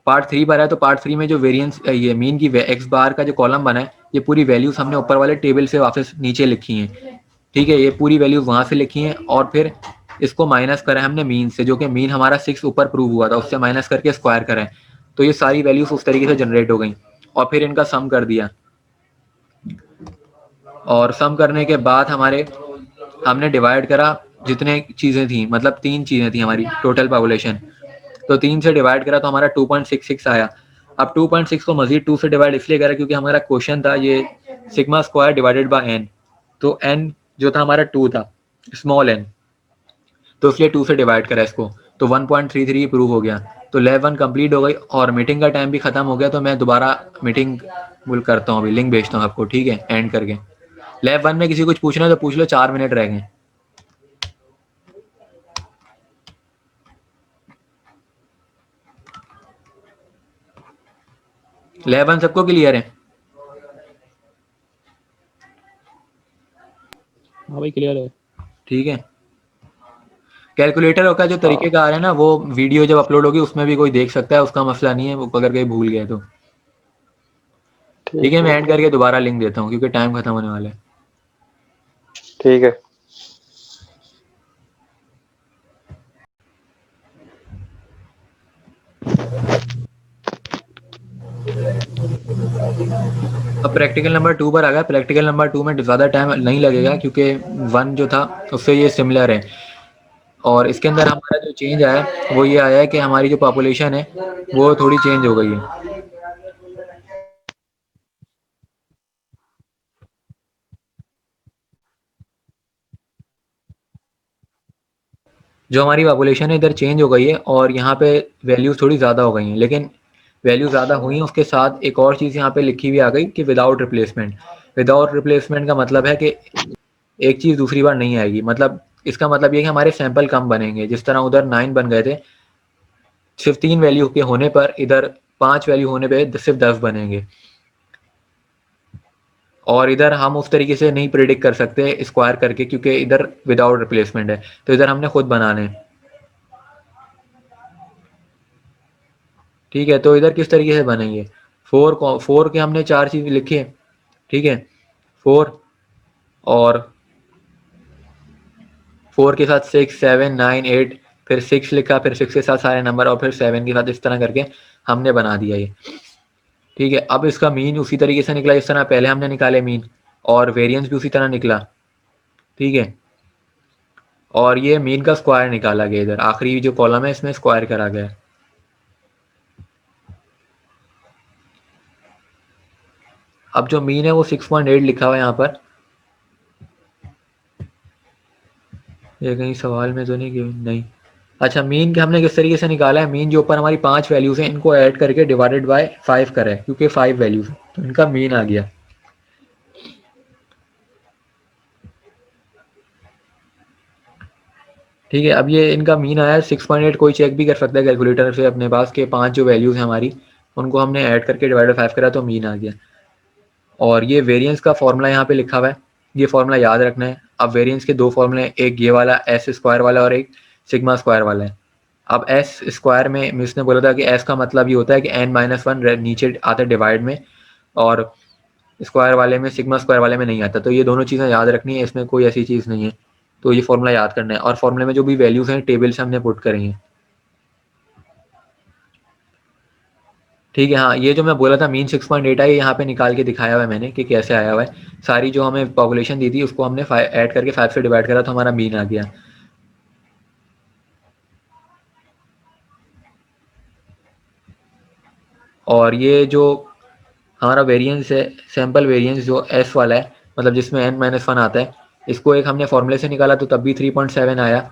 [SPEAKER 2] पार्ट 3 पर है, तो पार्ट 3 में जो वेरिएंस ये मीन की एक्स बार का जो कॉलम बना है, ये पूरी वैल्यूज हमने ऊपर वाले टेबल से वापस नीचे लिखी हैं। ठीक है, ये पूरी वैल्यूज वहाँ से लिखी हैं, और फिर इसको माइनस करा है हमने मीन से, जो कि मीन हमारा 6 ऊपर प्रूव हुआ था, उससे माइनस करके स्क्वायर करा है। तो ये सारी वैल्यूज उस तरीके से जनरेट हो गई, और फिर इनका सम कर दिया। और सम करने के बाद हमने डिवाइड करा जितने चीज़ें थी, मतलब 3 चीज़ें थी हमारी टोटल पॉपुलेशन, तो 3 से डिवाइड करा तो हमारा 2.66 आया। अब 2.6 को मजीद 2 से डिवाइड इसलिए करा क्योंकि हमारा क्वेश्चन था ये sigma square divided by n, तो n जो था हमारा 2 था, स्मॉल n, तो इसलिए 2 से डिवाइड करा इसको, तो 1.33 प्रूव हो गया। तो लैब 1 कंप्लीट हो गई, और मीटिंग का टाइम भी खत्म हो गया। तो मैं दोबारा मीटिंग बुल करता हूँ, अभी लिंक भेजता हूँ आपको, ठीक है, एंड करके। लैब 1 में किसी कुछ पूछना है तो पूछ लो, 4 मिनट रह गए। लैब 1 सबको क्लियर है?
[SPEAKER 4] हाँ भाई क्लियर है।
[SPEAKER 2] ठीक है, कैलकुलेटर का जो तरीकेकार है ना, वो वीडियो जब अपलोड होगी उसमें भी कोई देख सकता है, उसका मसला नहीं है, वो अगर कहीं भूल गया तो। ठीक है, मैं एंड करके दोबारा लिंक देता हूँ क्योंकि टाइम खत्म होने वाला है।
[SPEAKER 1] ठीक है।
[SPEAKER 2] अब प्रैक्टिकल नंबर 2 पर आ गया। प्रैक्टिकल नंबर 2 में ज़्यादा टाइम नहीं लगेगा क्योंकि 1 जो था उससे ये सिमिलर है, और इसके अंदर हमारा जो चेंज आया है वो ये आया है कि हमारी जो पॉपुलेशन है वो थोड़ी चेंज हो गई है। जो हमारी पॉपुलेशन है इधर चेंज हो गई है, और यहाँ पे वैल्यूज थोड़ी ज़्यादा हो गई हैं, लेकिन वैल्यू ज़्यादा हुई हैं उसके साथ एक और चीज़ यहाँ पे लिखी हुई आ गई कि विदाउट रिप्लेसमेंट। विदाउट रिप्लेसमेंट का मतलब है कि एक चीज़ दूसरी बार नहीं आएगी। मतलब इसका मतलब ये कि हमारे सैंपल कम बनेंगे। जिस तरह उधर 9 बन गए थे, सिर्फ 3 वैल्यू के होने पर, इधर 5 वैल्यू होने पे सिर्फ 10 बनेंगे। और इधर हम उस तरीके से नहीं प्रिडिक्ट कर सकते स्क्वायर करके, क्योंकि इधर विदाउट रिप्लेसमेंट है, तो इधर हमने खुद बनाने हैं। ठीक है, तो इधर किस तरीके से बनेंगे? 4 के हमने 4 चीज़ लिखी है। ठीक है, 4 और 4 के साथ 6, 7, 9, 8, फिर 6 लिखा, फिर 6 के साथ सारे नंबर, और फिर 7 के साथ, इस तरह करके हमने बना दिया ये। ठीक है, अब इसका मीन उसी तरीके से निकला जिस तरह पहले हमने निकाले मीन, और वेरिएंस भी उसी तरह निकला। ठीक है, और ये मीन का स्क्वायर निकाला गया, इधर आखिरी जो कॉलम है इसमें स्क्वायर करा गया। अब जो मीन है वो 6.8 लिखा हुआ है यहाँ पर, ये कहीं सवाल में तो नहीं कि नहीं। अच्छा, मीन के हमने किस तरीके से निकाला है, मीन जो ऊपर हमारी 5 वैल्यूज हैं इनको ऐड करके डिवाइडेड बाय 5 करें, क्योंकि 5 वैल्यूज हैं तो इनका मीन आ गया। ठीक है, अब ये इनका मीन आया 6.8। कोई चेक भी कर सकता है कैलकुलेटर से अपने पास के 5 जो वैल्यूज हैं हमारी उनको हमने ऐड करके डिवाइडेड 5 करा तो मीन आ गया। और ये वेरिएंस का फॉर्मूला यहाँ पे लिखा हुआ है, ये फॉर्मूला याद रखना है। अब वेरिएंस के 2 फॉर्मूले, एक ये वाला एस स्क्वायर वाला और एक सिग्मा स्क्वायर वाला है। अब एस स्क्वायर में मिस ने बोला था कि एस का मतलब ये होता है कि n-1 नीचे आता है डिवाइड में, और स्क्वायर वाले में, सिग्मा स्क्वायर वाले में नहीं आता। तो ये दोनों चीज़ें याद रखनी है, इसमें कोई ऐसी चीज़ नहीं है। तो ये फॉर्मूला याद करना है, और फॉर्मूले में जो भी वैल्यूज हैं टेबल से हमने पुट करी हैं। ठीक है, हाँ, ये जो मैं बोला था मीन 6.8 है, ये यहाँ पे निकाल के दिखाया हुआ है मैंने कि कैसे आया हुआ है। सारी जो हमें पॉपुलेशन दी थी उसको हमने ऐड करके 5 से डिवाइड करा तो हमारा मीन आ गया। और ये जो हमारा वेरिएंस है, सैम्पल वेरिएंस जो एस वाला है, मतलब जिसमें n-1 आता है, इसको एक हमने फॉर्मूले से निकाला तो तब भी 3.7 आया।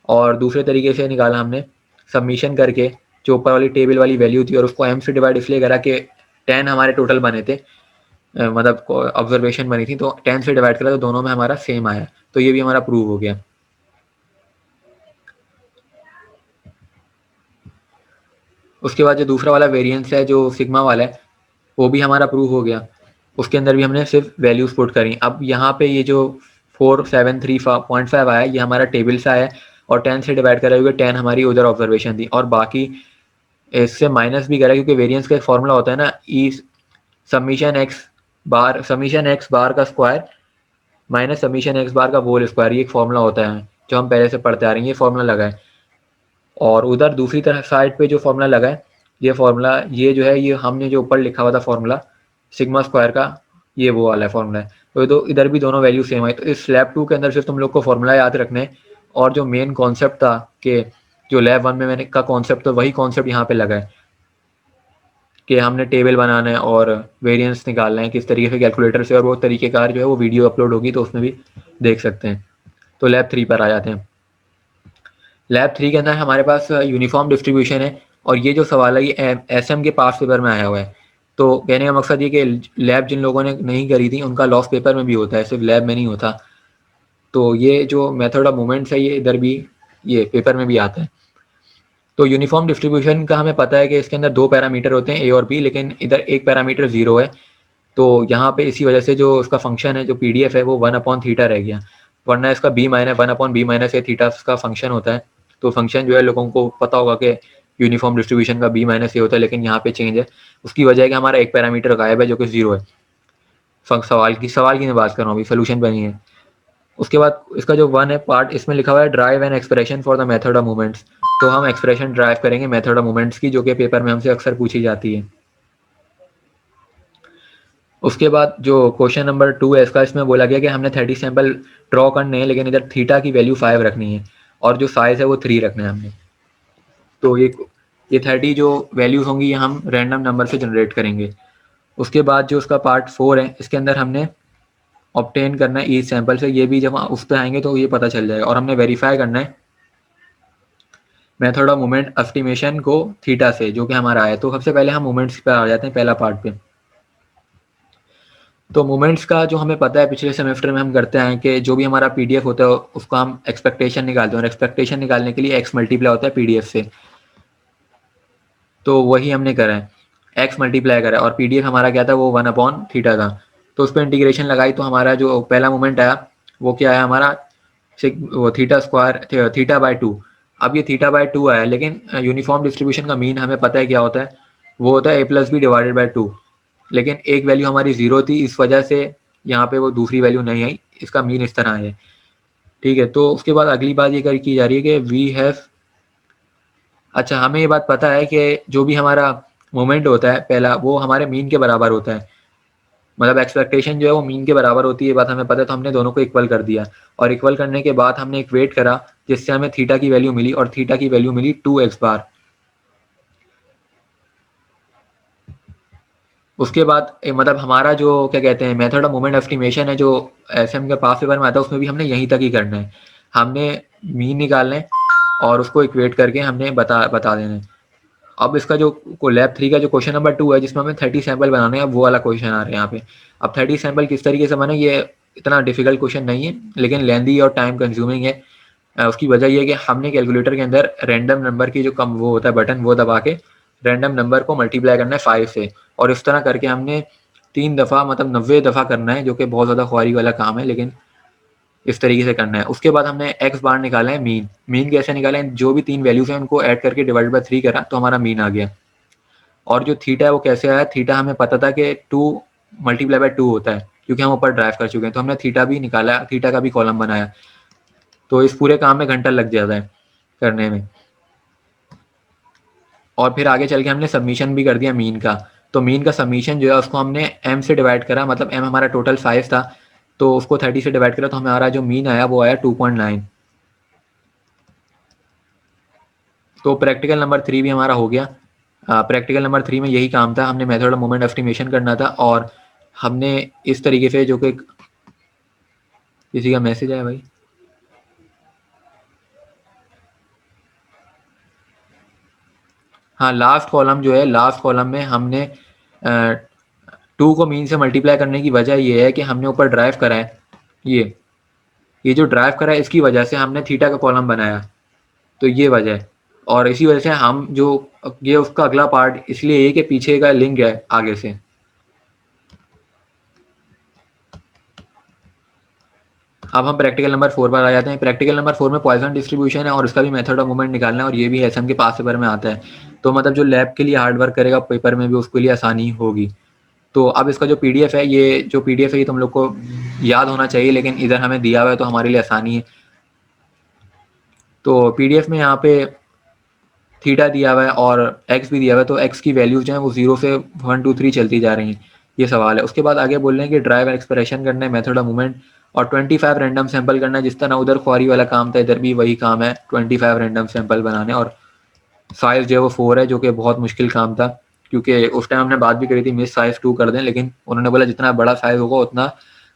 [SPEAKER 2] और दूसरे तरीके से निकाला हमने सबमिशन करके, जो ऊपर वाली टेबल वाली वैल्यू थी और उसको m से डिवाइड इसलिए करा कि 10 हमारे टोटल बने थे, मतलब ऑब्जर्वेशन बनी थी, तो 10 से डिवाइड करा तो दोनों में हमारा सेम आया। तो ये भी हमारा प्रूव हो गया। उसके बाद जो दूसरा वाला वेरिएंस है जो सिग्मा वाला है, वो भी हमारा प्रूव हो गया। उसके अंदर भी हमने सिर्फ वैल्यूज पुट करी। अब यहाँ पे ये जो 4735.5 आया, ये हमारा टेबल से आया, और 10 से डिवाइड करा हुआ 10 हमारी उधर ऑब्जर्वेशन थी, और बाकी इससे माइनस भी करा, क्योंकि वेरिएंस का एक फॉर्मूला होता है ना, ई समीशन एक्स बार का स्क्वायर माइनस समीशन एक्स बार का होल स्क्वायर, ये एक फॉर्मूला होता है जो हम पहले से पढ़ते आ रहे हैं, ये फॉर्मूला लगा है। और उधर दूसरी तरफ साइड पे जो फॉर्मूला लगा है, ये फॉर्मूला, ये जो है, ये हमने जो ऊपर लिखा हुआ था फॉर्मूला सिग्मा स्क्वायर का, ये वो वाला फॉर्मूला है। तो इधर भी दोनों वैल्यू सेम है। तो इस लैब 2 के अंदर सिर्फ तुम लोग को फॉर्मूला याद रखने हैं, और जो मेन कॉन्सेप्ट था कि जो लैब 1 में मैंने का कॉन्सेप्ट था वही कॉन्सेप्ट यहाँ पे लगा है कि हमने टेबल बनाना है और वेरिएंस निकालना है किस तरीके से कैलकुलेटर से, और वो तरीक़ेकार जो है वो वीडियो अपलोड होगी तो उसमें भी देख सकते हैं। तो लैब 3 पर आ जाते हैं। लैब 3 के अंदर हमारे पास यूनिफॉर्म डिस्ट्रीब्यूशन है, और ये जो सवाल है ये एसएम के पास पेपर में आया हुआ है। तो कहने का मकसद ये कि लैब जिन लोगों ने नहीं करी थी उनका लॉस पेपर में भी होता है, सिर्फ लैब में नहीं होता। तो ये जो मेथड ऑफ मूवमेंट्स है ये इधर भी, ये पेपर में भी आता है। तो यूनिफॉर्म डिस्ट्रीब्यूशन का हमें पता है कि इसके अंदर 2 पैरामीटर होते हैं, ए और बी, लेकिन इधर एक पैरामीटर 0 है। तो यहाँ पे इसी वजह से जो उसका फंक्शन है, जो पीडीएफ है, वो 1/थीटा रह गया, वरना इसका b-1/b- थीटा का फंक्शन होता है। तो फंक्शन जो है लोगों को पता होगा कि यूनिफॉर्म डिस्ट्रीब्यूशन का b- होता है, लेकिन यहाँ पे चेंज है। उसकी वजह है कि हमारा एक पैरामीटर गायब है जो कि 0 है। सवाल की मैं बात कर रहा हूँ, अभी सोल्यूशन बनी है। उसके बाद इसका जो 1 है पार्ट, इसमें लिखा हुआ है drive an expression for the method of movements. तो हम एक्सप्रेशन ड्राइव करेंगे मेथड ऑफ मूवमेंट्स की, जो कि पेपर में हमसे अक्सर पूछी जाती है। उसके बाद जो क्वेश्चन नंबर 2 है इसका, इसमें बोला गया कि हमने 30 सैंपल ड्रॉ करने हैं, लेकिन इधर थीटा की वैल्यू 5 रखनी है और जो साइज है वो 3 रखना है हमने। तो ये 30 जो वैल्यूज होंगी ये हम रैंडम नंबर से जनरेट करेंगे। उसके बाद जो उसका पार्ट 4 है, इसके अंदर हमने ऑब्टेन करना है ईच सैंपल से, ये भी जब उस पर आएंगे तो ये पता चल जाएगा। और हमने वेरीफाई करना है मेथड ऑफ मूवमेंट एस्टिमेशन को थीटा से, जो कि हमारा है। तो सबसे पहले हम मूवमेंट्स पे आ जाते हैं, पहला पार्ट पे। तो मूवमेंट्स का जो हमें पता है पिछले सेमेस्टर में हम करते हैं कि जो भी हमारा पीडीएफ होता है उसको हम एक्सपेक्टेशन निकालते हैं, और एक्सपेक्टेशन निकालने के लिए एक्स मल्टीप्लाई होता है पीडीएफ से। तो वही हमने करा है, एक्स मल्टीप्लाई करा है, और पीडीएफ हमारा क्या था, वो 1/थीटा था। तो उस पर इंटीग्रेशन लगाई तो हमारा जो पहला मूवमेंट आया वो क्या है हमारा, वो थीटा स्क्वायर थीटा/2। अब ये थीटा/2 आया, लेकिन यूनिफॉर्म डिस्ट्रीब्यूशन का मीन हमें पता है क्या होता है, वो होता है a+b/2। लेकिन एक वैल्यू हमारी 0 थी, इस वजह से यहाँ पे वो दूसरी वैल्यू नहीं आई, इसका मीन इस तरह है। ठीक है, तो उसके बाद अगली बात ये की जा रही है कि वी हैव, अच्छा हमें ये बात पता है कि जो भी हमारा मोमेंट होता है पहला, वो हमारे मीन के बराबर होता है, मतलब एक्सपेक्टेशन जो है वो मीन के बराबर होती है, ये बात हमें पता है। तो हमने दोनों को इक्वल कर दिया, और इक्वल करने के बाद हमने एक वेट करा जिससे हमें थीटा की वैल्यू मिली, और थीटा की वैल्यू मिली 2x बार। उसके बाद मतलब हमारा जो क्या कहते हैं मेथड ऑफ मोमेंट एस्टिमेशन है जो एसएम के पास पेपर में आता है, उसमें भी हमने यहीं तक ही करना है। हमने मीन निकालना है और उसको इक्वेट करके हमने बता देना है। अब इसका जो लैब 3 का जो क्वेश्चन नंबर 2 है जिसमें हमें 30 सैंपल बनाने हैं, अब वो वाला क्वेश्चन आ रहा है यहाँ पे। अब 30 सैंपल किस तरीके से बने, ये इतना डिफिकल्ट क्वेश्चन नहीं है लेकिन लेंदी और टाइम कंज्यूमिंग है। उसकी वजह ये है कि हमने कैलकुलेटर के अंदर रैंडम नंबर की जो कम वो होता है बटन, वो दबा के रैंडम नंबर को मल्टीप्लाई करना है 5 से, और इस तरह करके हमने 3 दफ़ा मतलब 90 दफ़ा करना है, जो कि बहुत ज़्यादा ख्वारी वाला काम है लेकिन इस तरीके से करना है। उसके बाद हमने एक्स बार निकाला है मीन। मीन कैसे निकाला है, जो भी 3 वैल्यूज हैं उनको ऐड करके डिवाइड बाय 3 करा तो हमारा मीन आ गया। और जो थीटा है वो कैसे आया, थीटा हमें पता था कि 2 मल्टीप्लाई बाय 2 होता है क्योंकि हम ऊपर ड्राइव कर चुके हैं, तो हमने थीटा भी निकाला, थीटा का भी कॉलम बनाया। तो इस पूरे काम में घंटा लग जाता है करने में। और फिर आगे चल के हमने सबमिशन भी कर दिया मीन का। तो मीन का सबमिशन जो है उसको हमने एम से डिवाइड करा, मतलब एम हमारा टोटल 5 था तो उसको 30 से डिवाइड करा तो हमारा जो मीन आया वो आया 2.9। तो प्रैक्टिकल नंबर 3 भी हमारा हो गया। प्रैक्टिकल नंबर 3 में यही काम था, हमने मेथड ऑफ मोमेंट एस्टिमेशन करना था और हमने इस तरीके से, जो कि किसी का मैसेज आया भाई, हाँ लास्ट कॉलम जो है, लास्ट कॉलम में हमने 2 को मीन से मल्टीप्लाई करने की वजह ये है कि हमने ऊपर ड्राइव करा है, ये जो ड्राइव करा है इसकी वजह से हमने थीटा का कॉलम बनाया, तो ये वजह है। और इसी वजह से हम जो ये उसका अगला पार्ट इसलिए ये कि पीछे का लिंक है आगे से। अब हम प्रैक्टिकल नंबर 4 पर आ जाते हैं। प्रैक्टिकल नंबर 4 में पॉइसन डिस्ट्रीब्यूशन है और उसका भी मेथड ऑफ मूवमेंट निकालना है और ये भी एसएम के पास पेपर में आता है। तो मतलब जो लैब के लिए हार्ड वर्क करेगा पेपर में भी उसके लिए आसानी होगी। तो अब इसका जो पीडीएफ है, ये जो पीडीएफ है ये तुम लोग को याद होना चाहिए, लेकिन इधर हमें दिया हुआ है तो हमारे लिए आसानी है। तो पीडीएफ में यहाँ पे थीटा दिया हुआ है और एक्स भी दिया हुआ है, तो एक्स की वैल्यूज जो है वो 0 से 1 2 3 चलती जा रही हैं, ये सवाल है। उसके बाद आगे बोल रहे हैं कि ड्राइव एक्सप्रेशन करना है, मेथड ऑफ मूवमेंट, और 25 रैंडम सैंपल करना है। जिस तरह उधर ख्वारी वाला काम था इधर भी वही काम है, 25 रैंडम सैंपल बनाने। और साइज जो है वो 4 है, जो कि बहुत मुश्किल काम था क्योंकि उस टाइम हमने बात भी करी थी मिस साइज 2 कर दें, लेकिन उन्होंने बोला जितना बड़ा साइज होगा उतना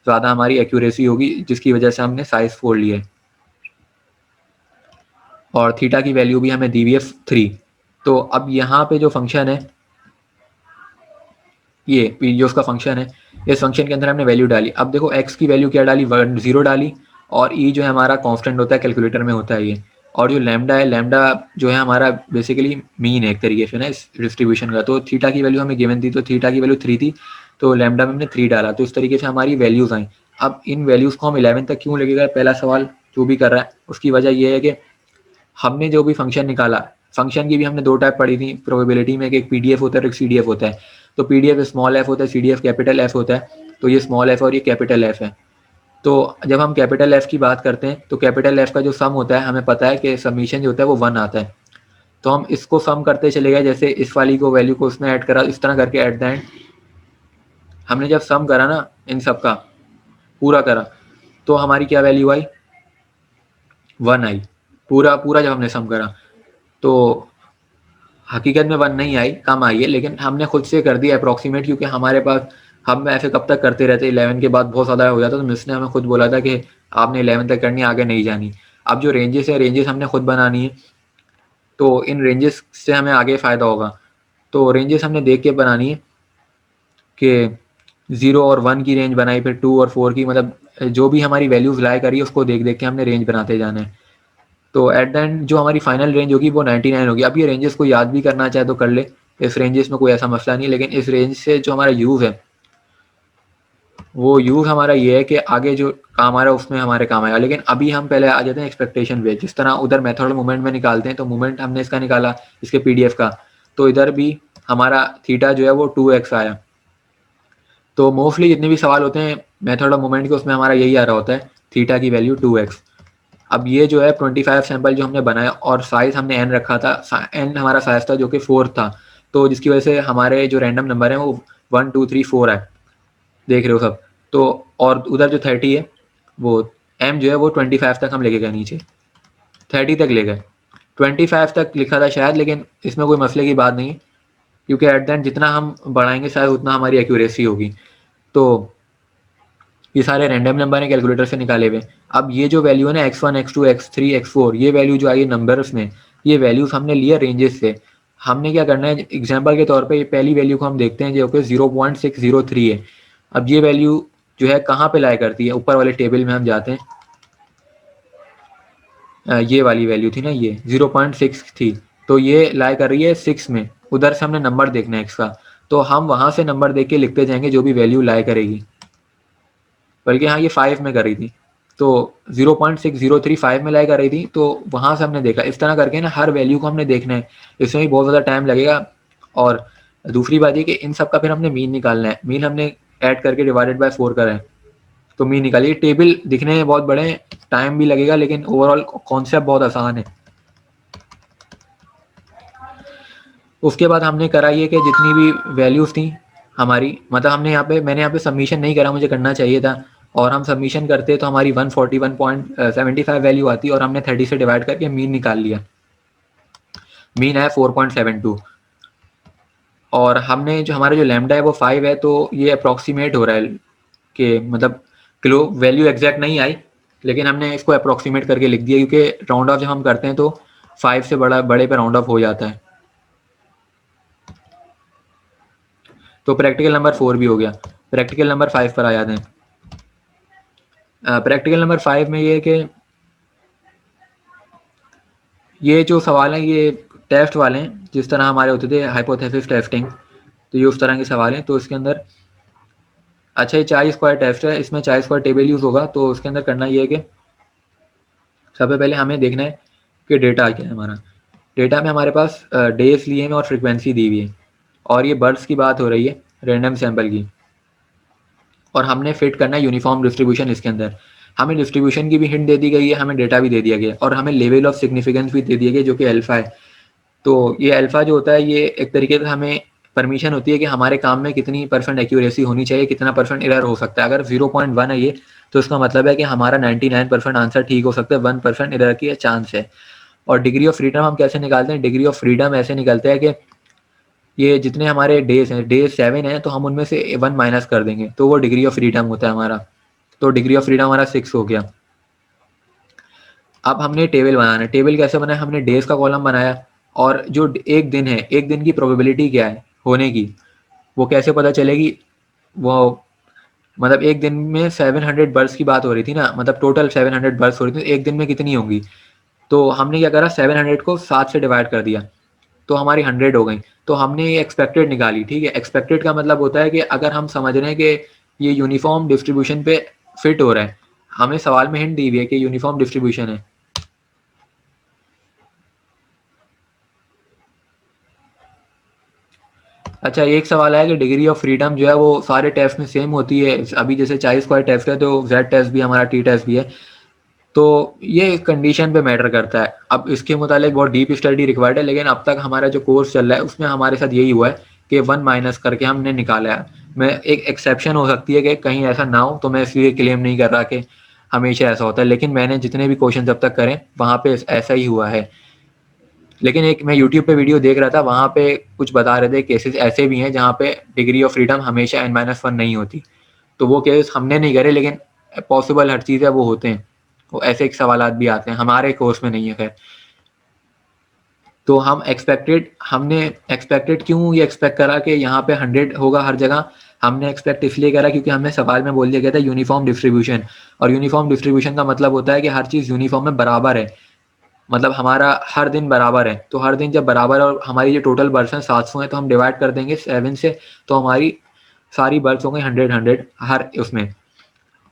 [SPEAKER 2] ज़्यादा हमारी एक्यूरेसी होगी, जिसकी वजह से हमने साइज 4 लिए। और थीटा की वैल्यू भी हमें दी हुई है 3। तो अब यहाँ पे जो फंक्शन है, ये जो उसका फंक्शन है, इस फंक्शन के अंदर हमने वैल्यू डाली। अब देखो एक्स की वैल्यू क्या डाली, 0 डाली, और ई जो है हमारा कांस्टेंट होता है, कैलकुलेटर में होता है ये। और जो लैम्डा है, लैम्डा जो है हमारा बेसिकली मीन है एक तरीके से ना इस डिस्ट्रीब्यूशन का। तो थीटा की वैल्यू हमें गिवन थी, तो थीटा की वैल्यू 3 थी, तो लैम्डा में हमने 3 डाला। तो इस तरीके से हमारी वैल्यूज़ आई। अब इन वैल्यूज़ को हम 11 तक क्यों लेके गए, पहला सवाल जो भी कर रहा है उसकी वजह यह है कि हमने जो भी फंक्शन निकाला, फंक्शन की भी हमने 2 टाइप पढ़ी थी प्रोबेबिलिटी में, कि एक पीडीएफ होता है और एक सीडीएफ होता है। तो पीडीएफ स्मॉल एफ होता है, सीडीएफ कैपिटल एफ होता है। तो ये स्मॉल एफ और ये कैपिटल एफ है। तो जब हम कैपिटल एफ की बात करते हैं तो कैपिटल एफ का जो सम होता है, हमें पता है कि समीशन जो होता है वो 1 आता है। तो हम इसको सम करते चले गए, जैसे इस वाली को वैल्यू को उसमें ऐड करा, इस तरह करके एट द एंड हमने जब सम करा ना इन सब का पूरा करा, तो हमारी क्या वैल्यू आई, 1 आई। पूरा जब हमने सम करा तो हकीकत में 1 नहीं आई, कम आई है, लेकिन हमने खुद से कर दिया अप्रॉक्सीमेट, क्योंकि हमारे पास, हम ऐसे कब तक करते रहते, 11 के बाद बहुत ज़्यादा हो जाता। तो मिस ने हमें खुद बोला था कि आपने 11 तक करनी, आगे नहीं जानी। अब जो रेंजेस है, रेंजेस हमने खुद बनानी है, तो इन रेंजेस से हमें आगे फ़ायदा होगा। तो रेंजेस हमने देख के बनानी है कि 0 और 1 की रेंज बनाई, फिर 2 और 4 की, मतलब जो भी हमारी वैल्यूज़ लाई करी उसको देख देख के हमने रेंज बनाते जाना है। तो एट द एंड जो हमारी फाइनल रेंज होगी वो 99 होगी। अब ये रेंजेस को याद भी करना चाहे तो कर ले, इस रेंजेस में कोई ऐसा मसला नहीं है, लेकिन इस रेंज से जो हमारा यूज़ है, वो यूज़ हमारा ये है कि आगे जो काम आ रहा है उसमें हमारे काम आएगा। लेकिन अभी हम पहले आ जाते हैं एक्सपेक्टेशन पे। जिस तरह उधर मेथड ऑफ मूवमेंट में निकालते हैं, तो मूवमेंट हमने इसका निकाला, इसके पीडीएफ का, तो इधर भी हमारा थीटा जो है वो 2x आया। तो मोस्टली जितने भी सवाल होते हैं मेथड ऑफ मूवमेंट के, उसमें हमारा यही आ रहा होता है, थीटा की वैल्यू 2x। अब ये जो है 25 सैंपल जो हमने बनाया, और साइज हमने n रखा था, n हमारा साइज था जो कि 4 था, तो जिसकी वजह से हमारे जो रैंडम नंबर है वो 1 2 3 4 है, देख रहे हो सब। तो और उधर जो 30 है, वो m जो है वो 25 तक हम लेके गए, नीचे 30 तक ले गए। 25 तक लिखा था शायद, लेकिन इसमें कोई मसले की बात नहीं, क्योंकि एट द एंड जितना हम बढ़ाएंगे शायद उतना हमारी एक्यूरेसी होगी। तो ये सारे रैंडम नंबर हैं कैलकुलेटर से निकाले हुए। अब ये जो वैल्यू है ना x1 x2 x3 x4, ये वैल्यू जो आई है नंबर्स में, ये वैल्यूज हमने लिया रेंजेस से। हमने क्या करना है, एग्जांपल के तौर पे ये पहली वैल्यू को हम देखते हैं जो कि 0.603 है। अब ये वैल्यू जो है कहाँ पे लाई करती है, ऊपर वाले टेबल में हम जाते हैं, ये वाली वैल्यू थी ना, ये 0.6 थी, तो ये लाई कर रही है 6 में। उधर से हमने नंबर देखना है x का, तो हम वहाँ से नंबर देख के लिखते जाएंगे जो भी वैल्यू लाई करेगी। बल्कि हाँ, ये 5 में कर रही थी, तो 0.603 5 में लाई कर रही थी, तो वहाँ से हमने देखा। इस तरह करके ना हर वैल्यू को हमने देखना है, इसमें भी बहुत ज़्यादा टाइम लगेगा। और दूसरी बात ये कि इन सब का फिर हमने मीन निकालना है। मीन हमने ऐड करके डिवाइडेड बाय 4 करा है, तो मीन निकालिए। टेबल दिखने में बहुत बड़े हैं, टाइम भी लगेगा, लेकिन ओवरऑल कॉन्सेप्ट बहुत आसान है। उसके बाद हमने करा ये कि जितनी भी वैल्यूज़ थी हमारी, मतलब हमने मैंने यहाँ पे सबमिशन नहीं करा, मुझे करना चाहिए था, और हम सबमिशन करते तो हमारी 141.75 वैल्यू आती, और हमने 30 से डिवाइड करके मीन निकाल लिया। मीन है 4.72, और हमने जो हमारा जो लैम्डा है वो 5 है, तो ये अप्रॉक्सीमेट हो रहा है कि मतलब किलो वैल्यू एग्जैक्ट नहीं आई, लेकिन हमने इसको अप्रॉक्सीमेट करके लिख दिया, क्योंकि राउंड ऑफ जब हम करते हैं तो 5 से बड़े पे राउंड ऑफ हो जाता है। तो प्रैक्टिकल नंबर 4 भी हो गया। प्रैक्टिकल नंबर 5 पर आ जाते हैं। प्रैक्टिकल नंबर 5 में ये है कि ये जो सवाल हैं ये टेस्ट वाले हैं, जिस तरह हमारे होते थे हाइपोथेसिस टेस्टिंग, तो ये उस तरह के सवाल हैं। तो इसके अंदर अच्छा, ये चाई स्क्वायर टेस्ट है, इसमें चाई स्क्वायर टेबल यूज़ होगा। तो उसके अंदर करना ये है कि सबसे पहले हमें देखना है कि डेटा क्या है हमारा। डेटा में हमारे पास डेज लिए हैं और फ्रिक्वेंसी दी हुई है, और ये बर्ड्स की बात हो रही है, रैंडम सैंपल की, और हमने फिट करना है यूनिफॉर्म डिस्ट्रीब्यूशन। इसके अंदर हमें डिस्ट्रीब्यूशन की भी हिंट दे दी गई है, हमें डेटा भी दे दिया गया, और हमें लेवल ऑफ सिग्निफिकेंस भी दे दिया गया जो कि अल्फा है। तो ये अल्फा जो होता है, ये एक तरीके से हमें परमिशन होती है कि हमारे काम में कितनी % एक्यूरेसी होनी चाहिए, कितना % एरर हो सकता है। अगर 0.1 है ये, तो इसका मतलब है कि हमारा 99% आंसर ठीक हो सकता है, 1% एरर की चांस है। और डिग्री ऑफ फ्रीडम हम कैसे निकालते हैं? डिग्री ऑफ फ्रीडम ऐसे निकलते हैं कि ये जितने हमारे डेज हैं, डेज 7 हैं, तो हम उनमें से 1 माइनस कर देंगे, तो वो डिग्री ऑफ फ्रीडम होता है हमारा। तो डिग्री ऑफ फ्रीडम हमारा 6 हो गया। अब हमने टेबल बनाना है। टेबल कैसे बनाया? हमने डेज का कॉलम बनाया, और जो एक दिन है, एक दिन की प्रोबेबिलिटी क्या है होने की, वो कैसे पता चलेगी? वो मतलब एक दिन में 700 बर्ड्स की बात हो रही थी ना, मतलब टोटल 700 बर्ड्स हो रही थी, तो एक दिन में कितनी होंगी? तो हमने क्या करा, 700 को 7 से डिवाइड कर दिया, तो हमारी 100 हो गई। तो हमने ये एक्सपेक्टेड निकाली। ठीक है, एक्सपेक्टेड का मतलब होता है कि अगर हम समझ रहे हैं कि ये यूनिफॉर्म डिस्ट्रीब्यूशन पे फिट हो रहा है, हमें सवाल में हिंट दी हुई है कि यूनिफॉर्म डिस्ट्रीब्यूशन है। अच्छा, एक सवाल है कि डिग्री ऑफ फ्रीडम जो है वो सारे टेस्ट में सेम होती है। अभी जैसे चाई स्क्वायर टेस्ट है, तो जेड टेस्ट भी हमारा, टी टेस्ट भी है, तो ये कंडीशन पे मैटर करता है। अब इसके मुतालिक बहुत डीप स्टडी रिक्वायर्ड है, लेकिन अब तक हमारा जो कोर्स चल रहा है उसमें हमारे साथ यही हुआ है कि 1 माइनस करके हमने निकाला है। मैं एक एक्सेप्शन हो सकती है कि कहीं ऐसा ना हो, तो मैं इसलिए क्लेम नहीं कर रहा कि हमेशा ऐसा होता है, लेकिन मैंने जितने भी क्वेश्चन अब तक करें वहाँ पे ऐसा ही हुआ है। लेकिन एक मैं यूट्यूब पे वीडियो देख रहा था, वहाँ पे कुछ बता रहे थे केसेस ऐसे भी हैं जहाँ पे डिग्री ऑफ फ्रीडम हमेशा n-1 नहीं होती। तो वो केस हमने नहीं करे, लेकिन पॉसिबल हर चीज़ है, वो होते हैं। वो ऐसे एक सवालात भी आते हैं, हमारे कोर्स में नहीं है खैर। तो हमने एक्सपेक्टेड क्यों ये एक्सपेक्ट करा कि यहाँ पे 100 होगा हर जगह? हमने एक्सपेक्ट इसलिए करा क्योंकि हमें सवाल में बोल दिया गया था यूनिफॉर्म डिस्ट्रीब्यूशन, और यूनिफॉर्म डिस्ट्रीब्यूशन का मतलब होता है कि हर चीज़ यूनिफॉर्म में बराबर है। मतलब हमारा हर दिन बराबर है, तो हर दिन जब बराबर है और हमारी जो टोटल बर्ड्स हैं 700 हैं, तो हम डिवाइड कर देंगे 7 से, तो हमारी सारी बर्ड्स हो गई 100 हर उसमें।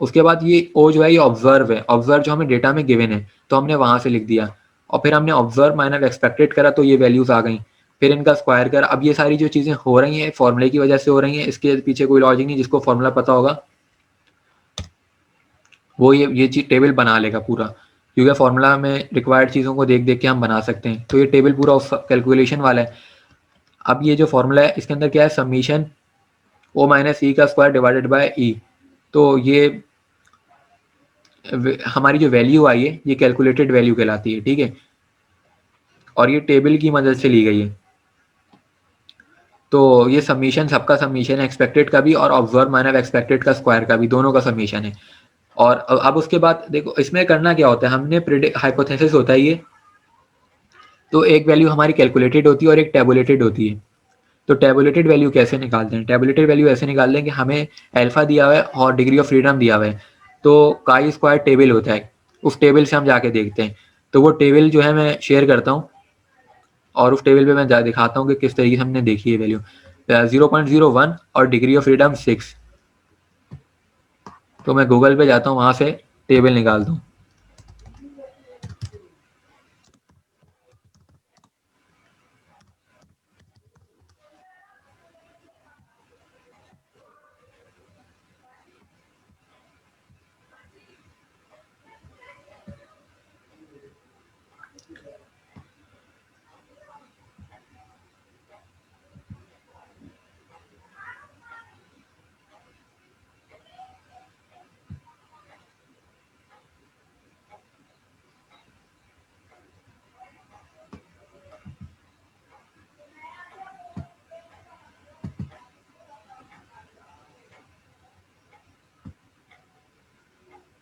[SPEAKER 2] उसके बाद ये ओ जो है ये ऑब्जर्व है, ऑब्जर्व जो हमें डेटा में गिवन है, तो हमने वहाँ से लिख दिया, और फिर हमने ऑब्जर्व माइनस एक्सपेक्टेड करा, तो ये वैल्यूज आ गई। फिर इनका स्क्वायर करा। अब ये सारी जो चीज़ें हो रही हैं फॉर्मूले की वजह से हो रही हैं, इसके पीछे कोई लॉजिक नहीं। जिसको फॉर्मूला पता होगा वो ये चीज टेबल बना लेगा पूरा, क्योंकि फॉर्मूला में रिक्वायर्ड चीज़ों को देख देख के हम बना सकते हैं। तो ये टेबल पूरा कैलकुलेशन वाला है। अब ये जो फॉर्मूला है इसके अंदर क्या है, समीशन ओ माइनस ई का स्क्वायर डिवाइडेड बाय ई। तो ये हमारी जो वैल्यू आई है ये कैलकुलेटेड वैल्यू कहलाती है। ठीक है, और ये टेबल की मदद से ली गई है। तो ये समीशन सबका समीशन है, एक्सपेक्टेड का भी और ऑब्जर्व माइनस एक्सपेक्टेड का स्क्वायर का भी, दोनों का समीशन है। और अब उसके बाद देखो इसमें करना क्या होता है, हमने प्रेडिक्ट हाइपोथेसिस होता है ये, तो एक वैल्यू हमारी कैलकुलेटेड होती है और एक टेबुलेटेड होती है। तो टेबुलेटेड वैल्यू कैसे निकालते हैं, टेबुलेटेड वैल्यू ऐसे निकालते हैं कि हमें अल्फा दिया हुआ है और डिग्री ऑफ फ्रीडम दिया हुआ है, तो काई स्क्वायर टेबल होता है, उस टेबल से हम जाके देखते हैं। तो वो टेबल जो है मैं शेयर करता हूँ और उस टेबल पे मैं दिखाता हूँ कि किस तरीके से हमने देखी है वैल्यू 0.01 और डिग्री ऑफ फ्रीडम 6। तो मैं गूगल पे जाता हूँ, वहाँ से टेबल निकालता हूँ।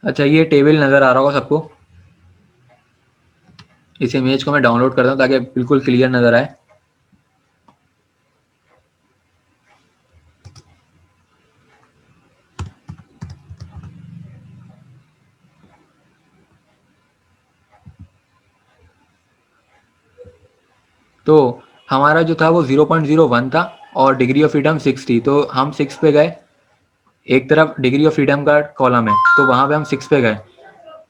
[SPEAKER 2] अच्छा, ये टेबल नज़र आ रहा होगा सबको। इस इमेज को मैं डाउनलोड करता हूँ ताकि बिल्कुल क्लियर नज़र आए। तो हमारा जो था वो 0.01 था और डिग्री ऑफ फ्रीडम 6 थी, तो हम 6 पे गए। एक तरफ डिग्री ऑफ फ्रीडम का कॉलम है तो वहाँ पे हम 6 पे गए,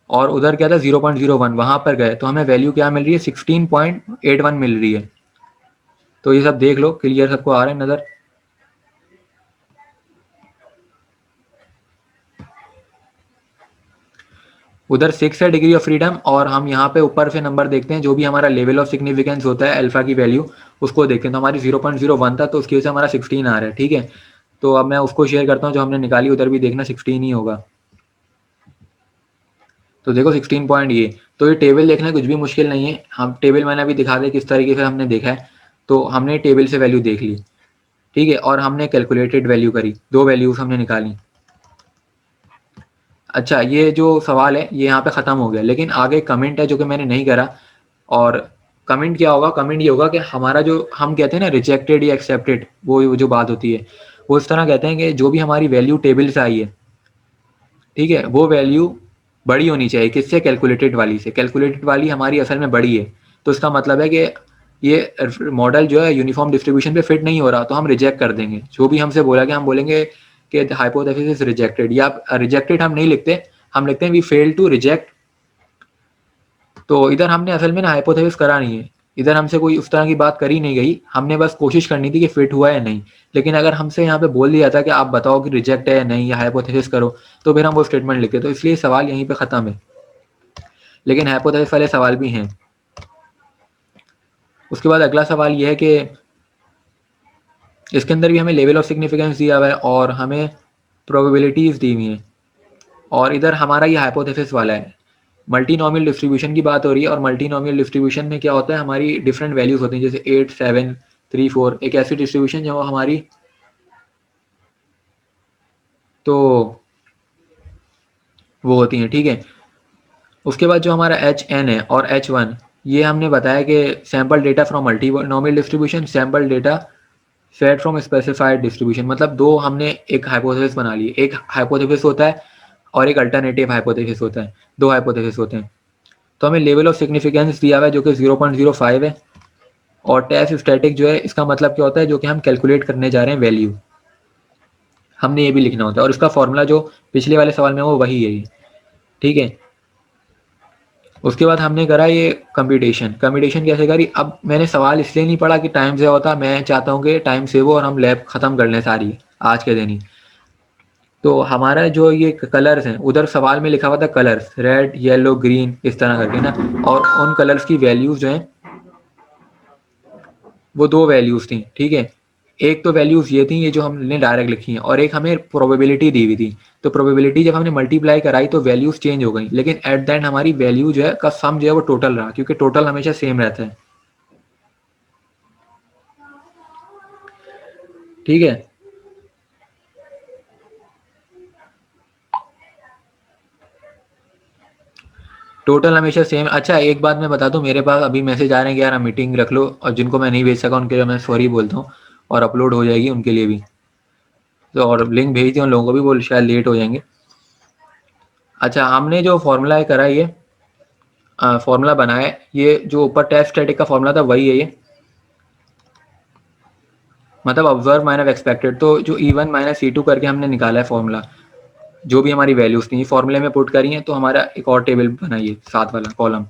[SPEAKER 2] और उधर क्या था 0.01, वहाँ पर गए तो हमें वैल्यू क्या मिल रही है 16.81 मिल रही है। तो ये सब देख लो, क्लियर सबको आ रहा है नज़र। उधर 6 है डिग्री ऑफ फ्रीडम, और हम यहाँ पे ऊपर से नंबर देखते हैं, जो भी हमारा लेवल ऑफ सिग्निफिकेंस होता है अल्फा की वैल्यू उसको देखते हैं। तो हमारी 0.01 था तो उसकी वजह से हमारा 16 आ रहा है, ठीक है। तो अब मैं उसको शेयर करता हूँ जो हमने निकाली, उधर भी देखना 16 ही होगा। तो देखो 16 पॉइंट ये, तो ये टेबल देखना कुछ भी मुश्किल नहीं है। हम टेबल मैंने अभी दिखा दे किस तरीके से हमने देखा है। तो हमने टेबल से वैल्यू देख ली, ठीक है, और हमने कैलकुलेटेड वैल्यू करी, दो वैल्यूज हमने निकाली। अच्छा, ये जो सवाल है ये यहाँ पे ख़त्म हो गया, लेकिन आगे कमेंट है जो कि मैंने नहीं करा। और कमेंट क्या होगा, कमेंट ये होगा कि हमारा जो हम कहते हैं ना रिजेक्टेड या एक्सेप्टेड, वो जो बात होती है वो इस तरह कहते हैं कि जो भी हमारी वैल्यू टेबल से आई है, ठीक है, वो वैल्यू बड़ी होनी चाहिए किससे, कैलकुलेटेड वाली से। कैलकुलेटेड वाली हमारी असल में बड़ी है, तो इसका मतलब है कि ये मॉडल जो है यूनिफॉर्म डिस्ट्रीब्यूशन पे फिट नहीं हो रहा, तो हम रिजेक्ट कर देंगे। जो भी हमसे बोला गया हम बोलेंगे कि हाइपोथेसिस इज रिजेक्टेड, या रिजेक्टेड हम नहीं लिखते, हम लिखते हैं वी फेल टू रिजेक्ट। तो इधर हमने असल में ना हाइपोथेसिस करा नहीं है, इधर हमसे कोई उस तरह की बात करी नहीं गई, हमने बस कोशिश करनी थी कि फिट हुआ है नहीं। लेकिन अगर हमसे यहाँ पे बोल दिया था कि आप बताओ कि रिजेक्ट है या नहीं, या हाइपोथेसिस करो, तो फिर हम वो स्टेटमेंट लिखते। तो इसलिए सवाल यहीं पे ख़त्म है, लेकिन हाइपोथेसिस वाले सवाल भी हैं। उसके बाद अगला सवाल ये है कि इसके अंदर भी हमें लेवल ऑफ सिग्निफिकेंस दिया हुआ है और हमें प्रोबेबिलिटीज़ दी हुई हैं, और इधर हमारा ये हाइपोथेसिस वाला है। मल्टीनोमियल डिस्ट्रीब्यूशन की बात हो रही है, और मल्टीनोमियल डिस्ट्रीब्यूशन में क्या होता है, हमारी डिफरेंट वैल्यूज होती हैं, जैसे 8, 7, 3, 4, एक ऐसी डिस्ट्रीब्यूशन जो हमारी, तो वो होती हैं, ठीक है। उसके बाद जो हमारा HN है और H1, ये हमने बताया कि sample data from multinomial distribution, sample data set from specified distribution. मतलब दो हमने एक हाइपोथेसिस बना ली, एक हाइपोथेसिस होता है और एक अल्टरनेटिव हाइपोथेसिस होता है, दो हाइपोथेसिस होते हैं। तो हमें लेवल ऑफ सिग्निफिकेंस दिया हुआ है जो कि 0.05 है, और टेस्ट स्टैटिक जो है इसका मतलब क्या होता है, जो कि हम कैलकुलेट करने जा रहे हैं वैल्यू, हमने ये भी लिखना होता है। और इसका फॉर्मूला जो पिछले वाले सवाल में वो वही है, ठीक है। उसके बाद हमने करा ये कंप्यूटेशन कैसे करी। अब मैंने सवाल इसलिए नहीं पढ़ा कि टाइम से होता, मैं चाहता हूँ कि टाइम सेव हो और हम लैब ख़त्म कर लें सारी आज के दिन ही। तो हमारा जो ये कलर्स हैं, उधर सवाल में लिखा हुआ था कलर्स, रेड, येलो, ग्रीन, इस तरह करके ना, और उन कलर्स की वैल्यूज़ जो हैं वो दो वैल्यूज़ थी, ठीक है। एक तो वैल्यूज़ ये थी, ये जो हमने डायरेक्ट लिखी हैं, और एक हमें प्रोबेबिलिटी दी हुई थी। तो प्रोबेबिलिटी जब हमने मल्टीप्लाई कराई तो वैल्यूज़ चेंज हो गई, लेकिन एट द एंड हमारी वैल्यू जो है का सम जो है वो टोटल रहा, क्योंकि टोटल हमेशा सेम रहता है। ठीक है। टोटल हमेशा सेम। अच्छा एक बात मैं बता दूं, मेरे पास अभी मैसेज आ रहे हैं कि यार आप मीटिंग रख लो, और जिनको मैं नहीं भेज सका उनके लिए मैं सॉरी बोलता हूँ, और अपलोड हो जाएगी उनके लिए भी, तो और लिंक भेज दिया उन लोगों को भी, वो शायद लेट हो जाएंगे। अच्छा हमने जो फॉर्मूला करा है, ये फॉर्मूला बनाया है, ये जो ऊपर टेस्ट स्टैटिक का फॉर्मूला था वही है ये, मतलब ऑब्जर्व माइनस एक्सपेक्टेड। तो जो E1 माइनस E2 करके हमने निकाला है फॉर्मूला, जो भी हमारी वैल्यूज थी फॉर्मूले में पुट करी है, तो हमारा एक और टेबल बनाइए साथ वाला कॉलम।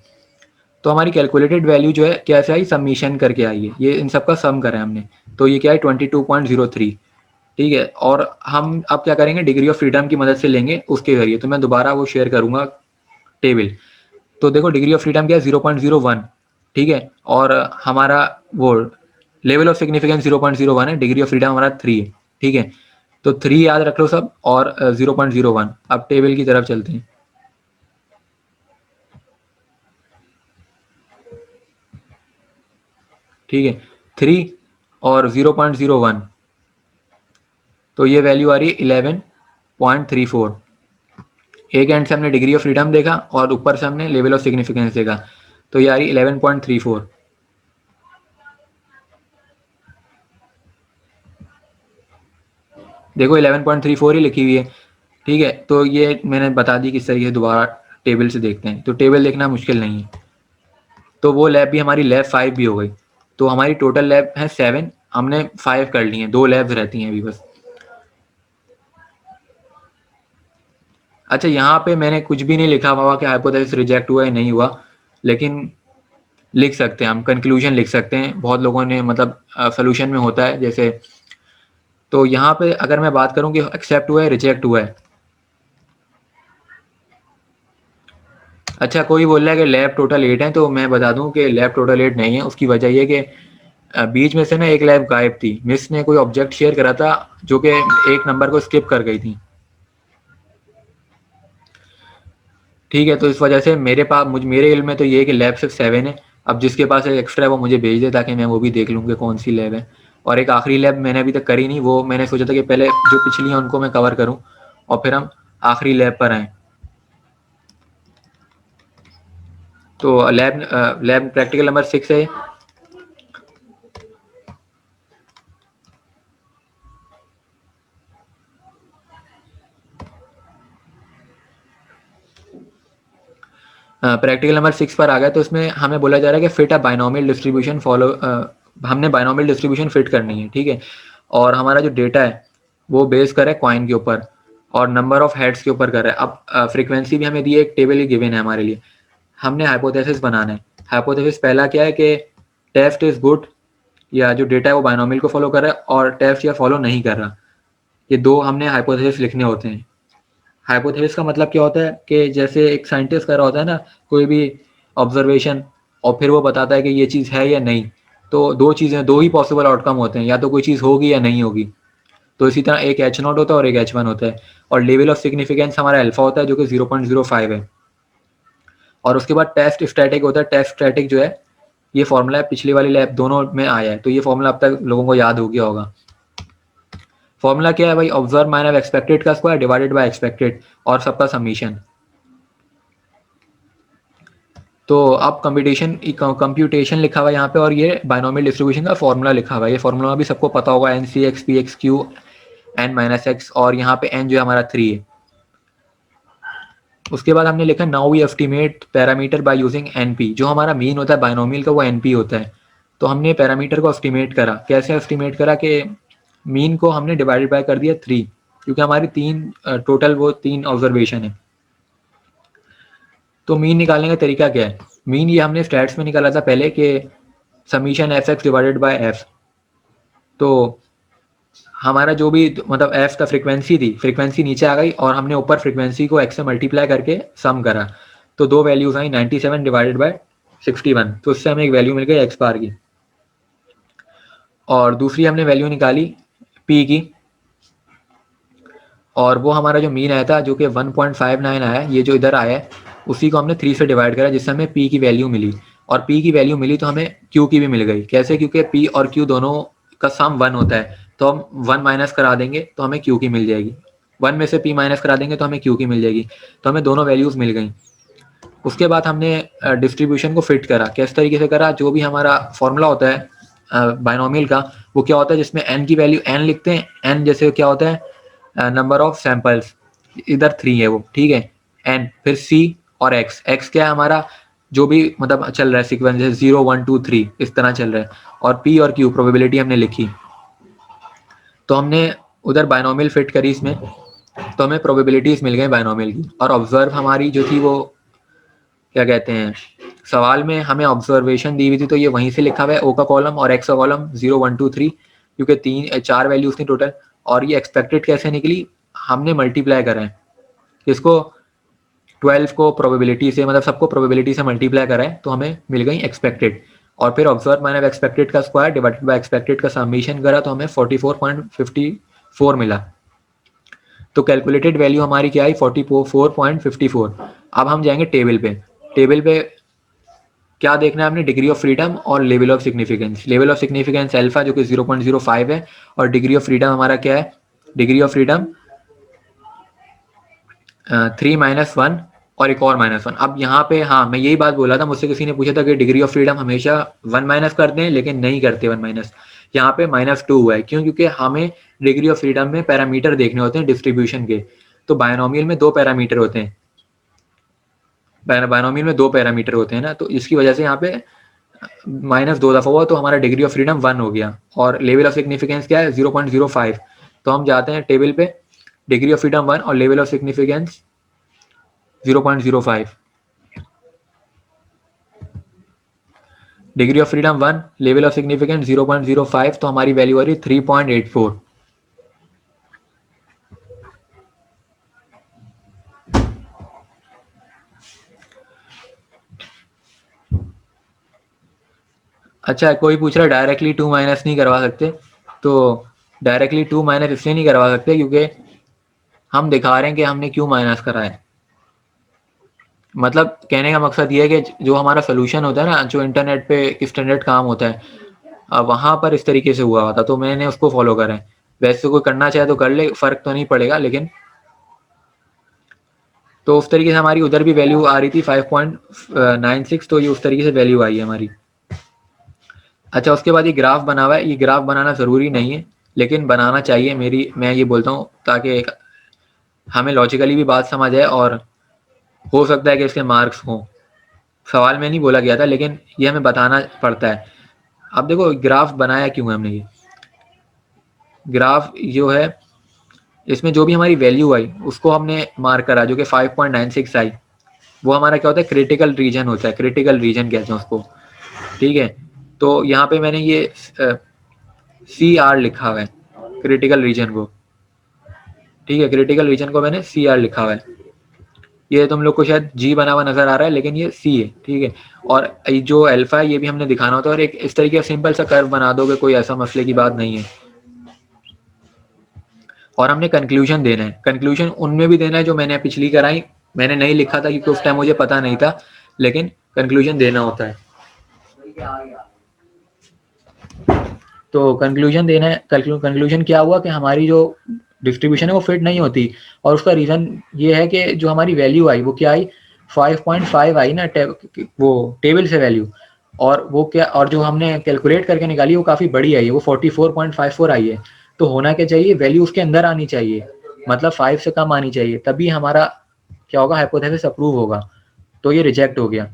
[SPEAKER 2] तो हमारी कैलकुलेटेड वैल्यू जो है कैसे आई, सबमिशन करके आई है, ये इन सबका सम करा है हमने, तो ये क्या है 22.03, ठीक है। और हम अब क्या करेंगे, डिग्री ऑफ फ्रीडम की मदद से लेंगे उसके जरिए, तो मैं दोबारा वो शेयर करूंगा टेबल। तो देखो डिग्री ऑफ फ्रीडम क्या है 0.01, ठीक है, और हमारा वो लेवल ऑफ सिग्निफिकेंस 0.01 है, डिग्री ऑफ फ्रीडम हमारा 3 है, ठीक है। तो 3 याद रख लो सब, और 0.01। अब टेबल की तरफ चलते हैं। ठीक है, 3 और 0.01, तो ये वैल्यू आ रही है 11.34। एक एंड से हमने डिग्री ऑफ फ्रीडम देखा और ऊपर से हमने लेवल ऑफ सिग्निफिकेंस देखा, तो ये आ रही 11.34। देखो 11.34 ही लिखी हुई है, ठीक है। तो ये मैंने बता दी किस तरीके से, दोबारा टेबल से देखते हैं। तो टेबल देखना मुश्किल नहीं है। तो वो लैब भी हमारी लैब 5 भी हो गई, तो हमारी टोटल लैब है 7, हमने 5 कर ली हैं, 2 लैब्स रहती हैं अभी बस। अच्छा यहाँ पे मैंने कुछ भी नहीं लिखा हुआ कि हाइपोथेसिस रिजेक्ट हुआ या नहीं हुआ, लेकिन लिख सकते हैं हम, कंक्लूजन लिख सकते हैं, बहुत लोगों ने मतलब सोल्यूशन में होता है जैसे। तो यहाँ पे अगर मैं बात करूँ कि एक्सेप्ट हुआ है रिजेक्ट हुआ है, अच्छा कोई बोल रहा है कि लैब टोटल 8 है, तो मैं बता दूं कि लैब टोटल 8 नहीं है। उसकी वजह ये कि बीच में से ना एक लैब गायब थी, मिस ने कोई ऑब्जेक्ट शेयर करा था जो कि एक नंबर को स्किप कर गई थी, ठीक है। तो इस वजह से मेरे पास मेरे इल्म में तो ये है कि लैब सिर्फ 7 है। अब जिसके पास एक एक्स्ट्रा है वो मुझे भेज दे, ताकि मैं वो भी देख लूँ कि कौन सी लैब है। और एक आखिरी लैब मैंने अभी तक करी नहीं, वो मैंने सोचा था कि पहले जो पिछली हैं उनको मैं कवर करूँ और फिर हम आखिरी लैब पर आएँ। तो लैब प्रैक्टिकल नंबर 6 है। प्रैक्टिकल नंबर 6 पर आ गया, तो इसमें हमें बोला जा रहा है कि फिट अ बाइनोमियल डिस्ट्रीब्यूशन फॉलो, हमने बाइनोमियल डिस्ट्रीब्यूशन फिट करनी है, ठीक है। और हमारा जो डेटा है वो बेस कर है कॉइन के ऊपर और नंबर ऑफ हेड्स के ऊपर कर रहा है। अब फ्रीक्वेंसी भी हमें दी है, एक टेबल ही गिवन है हमारे लिए। हमने हाइपोथेसिस बनाना है। हाइपोथेसिस पहला क्या है कि टेस्ट इज गुड, या जो डेटा है वो बाइनोमियल को फॉलो कर रहा है, और टेस्ट या फॉलो नहीं कर रहा। ये दो हमने हाइपोथेसिस लिखने होते हैं। हाइपोथेसिस का मतलब क्या होता है कि जैसे एक साइंटिस्ट कर रहा होता है ना कोई भी ऑब्जर्वेशन, और फिर वो बताता है कि ये चीज़ है या नहीं, तो दो चीज़ें, दो ही पॉसिबल आउटकम होते हैं, या तो कोई चीज़ होगी या नहीं होगी। तो इसी तरह एक H0 होता है और एक H1 होता है, और लेवल ऑफ सिग्निफिकेंस हमारा अल्फा होता है जो कि 0.05 है। और उसके बाद टेस्ट स्टैटिक होता है। टेस्ट स्टैटिक जो है ये फॉर्मूला है, पिछली वाली लैब दोनों में आया है, तो ये फॉर्मूला अब तक लोगों को याद हो गया होगा। फॉर्मूला क्या है भाई, ऑब्जर्व माइनस एक्सपेक्टेड का स्क्वायर डिवाइडेड बाय एक्सपेक्टेड और सबका समीशन। तो अब कंप्यूटेशन लिखा हुआ है यहाँ पे, और ये बाइनोमियल डिस्ट्रीब्यूशन का फॉर्मूला लिखा हुआ है। ये फॉर्मूला भी सबको पता होगा, NC(x, Px, Q, n minus x), और यहाँ पे n जो है हमारा 3 है। उसके बाद हमने लिखा now we estimate parameter by using NP। जो हमारा मीन होता है बाइनोमियल का वो NP होता है। तो हमने पैरामीटर को एस्टिमेट करा। कैसे एस्टिमेट करा कि मीन को हमने डिवाइडेड बाय कर दिया 3, क्योंकि हमारी 3 टोटल वो 3 ऑब्जर्वेशन है। तो मीन निकालने का तरीका क्या है, मीन ये हमने स्टैट्स में निकाला था पहले कि summation fx divided by f। तो हमारा जो भी मतलब f का फ्रीक्वेंसी थी, फ्रीक्वेंसी नीचे आ गई और हमने ऊपर फ्रीक्वेंसी को x से मल्टीप्लाई करके सम करा, तो दो वैल्यूज आई 97 डिवाइडेड बाय 61, तो उससे हमें एक वैल्यू मिल गई x बार की। और दूसरी हमने वैल्यू निकाली p की, और वो हमारा जो मीन आया था जो कि 1.59 आया, ये जो इधर आया है उसी को हमने 3 से डिवाइड करा, जिससे हमें p की वैल्यू मिली। और p की वैल्यू मिली तो हमें q की भी मिल गई। कैसे, क्योंकि p और q दोनों का सम 1 होता है, तो हम 1 माइनस करा देंगे तो हमें क्यू की मिल जाएगी, 1 में से p माइनस करा देंगे तो हमें क्यू की मिल जाएगी। तो हमें दोनों वैल्यूज़ मिल गई। उसके बाद हमने डिस्ट्रीब्यूशन को फिट करा। किस तरीके से करा, जो भी हमारा फॉर्मूला होता है बाइनोमियल का, वो क्या होता है जिसमें n की वैल्यू n लिखते हैं, n जैसे क्या होता है नंबर ऑफ सैंपल्स, इधर 3 है वो, ठीक है, n, फिर c और x क्या है हमारा जो भी मतलब चल रहा है सीक्वेंस, जैसे 0 1 2 3 इस तरह चल रहा है, और p और q प्रोबेबिलिटी हमने लिखी। तो हमने उधर बाइनोमियल फिट करी इसमें, तो हमें प्रोबेबिलिटीज मिल गई बाइनोमियल की। और ऑब्जर्व हमारी जो थी वो क्या कहते हैं, सवाल में हमें ऑब्जर्वेशन दी हुई थी तो ये वहीं से लिखा हुआ है, ओ का कॉलम और एक्स का कॉलम 0 1 2 3, क्योंकि 4 वैल्यूज थी टोटल। और ये एक्सपेक्टेड कैसे निकली, हमने मल्टीप्लाई करा है इसको 12 को प्रोबेबिलिटी से, मतलब सबको प्रोबेबिलिटी से मल्टीप्लाई करा है तो हमें मिल गई एक्सपेक्टेड। और फिर ऑब्जर्व माइनस एक्सपेक्टेड का स्क्वायर डिवाइडेड बाय एक्सपेक्टेड का समेशन करा तो हमें 44.54 मिला। तो कैलकुलेटेड वैल्यू हमारी क्या आई, 44.54। अब हम जाएंगे टेबल पे। टेबल पे क्या देखना है हमने, डिग्री ऑफ फ्रीडम और level of significance. Level of significance alpha जो कि 0.05 है, और डिग्री ऑफ फ्रीडम हमारा क्या है, डिग्री ऑफ फ्रीडम 3 - 1 और एक और -1। अब यहाँ पे हाँ मैं यही बात बोला था, मुझसे किसी ने पूछा था कि डिग्री ऑफ फ्रीडम हमेशा 1 माइनस करते हैं, लेकिन नहीं करते 1 माइनस। यहाँ पे -2 हुआ है, क्यों, क्योंकि हमें डिग्री ऑफ फ्रीडम में पैरामीटर देखने होते हैं डिस्ट्रीब्यूशन के। तो बायनोमियल में 2 पैरामीटर होते हैं, बायनोमियल में 2 पैरामीटर होते हैं ना, तो इसकी वजह से यहाँ पे -2 दफा हुआ, तो हमारा डिग्री ऑफ फ्रीडम 1 हो गया। और लेवल ऑफ सिग्निफिकेंस क्या है, 0.05। तो हम जाते हैं टेबल पे, डिग्री ऑफ फ्रीडम 1 और level of significance 0.05। Degree of freedom 1, level of significance 0.05, तो हमारी वैल्यू आ रही 3.84। अच्छा, कोई पूछ रहा है डायरेक्टली 2 माइनस नहीं करवा सकते, तो डायरेक्टली 2 माइनस इसलिए नहीं करवा सकते क्योंकि हम दिखा रहे हैं कि हमने क्यों माइनस करा है। मतलब कहने का मकसद ये है कि जो हमारा सोल्यूशन होता है ना, जो इंटरनेट पे स्टैंडर्ड काम होता है, वहाँ पर इस तरीके से हुआ था, तो मैंने उसको फॉलो करा है। वैसे कोई करना चाहे तो कर ले, फर्क तो नहीं पड़ेगा, लेकिन तो उस तरीके से हमारी उधर भी वैल्यू आ रही थी 5.96, तो ये उस तरीके से वैल्यू आई है हमारी। अच्छा, उसके बाद ये ग्राफ बना हुआ है, ये ग्राफ बनाना ज़रूरी नहीं है लेकिन बनाना चाहिए, मैं ये बोलता हूँ, ताकि हमें लॉजिकली भी बात समझ आए, और हो सकता है कि इसके मार्क्स हों। सवाल में नहीं बोला गया था, लेकिन ये हमें बताना पड़ता है। अब देखो ग्राफ बनाया क्यों है हमने, ये ग्राफ जो है इसमें जो भी हमारी वैल्यू आई उसको हमने मार्क करा, जो कि 5.96 आई। वो हमारा क्या होता है, क्रिटिकल रीजन होता है, क्रिटिकल रीजन कहते हैं उसको, ठीक है। तो यहाँ पे मैंने ये CR लिखा हुआ है, क्रिटिकल रीजन को, ठीक है, क्रिटिकल रीजन को मैंने CR लिखा हुआ है। ये तुम लोग को शायद G बना हुआ नजर आ रहा है, लेकिन ये C है, ठीक है। और जो अल्फा है ये भी हमने दिखाना होता है, और एक इस तरीके का सिंपल सा कर्व बना दोगे, कोई ऐसा मसले की बात नहीं है। और हमने कंक्लूजन देना है, कंक्लूजन उनमें भी देना है जो मैंने पिछली कराई, मैंने नहीं लिखा था क्योंकि उस टाइम मुझे पता नहीं था, लेकिन कंक्लूजन देना होता है। तो कंक्लूजन देना है। कंक्लूजन क्या हुआ कि हमारी जो डिस्ट्रीब्यूशन है वो फिट नहीं होती, और उसका रीज़न ये है कि जो हमारी वैल्यू आई वो क्या आई, 5.5 आई ना, वो टेबल से वैल्यू, और वो क्या, और जो हमने कैलकुलेट करके निकाली वो काफ़ी बड़ी आई है, वो 44.54 आई है। तो होना क्या चाहिए, वैल्यू उसके अंदर आनी चाहिए, मतलब 5 से कम आनी चाहिए, तभी हमारा क्या होगा, हाइपोथेसिस अप्रूव होगा। तो ये रिजेक्ट हो गया,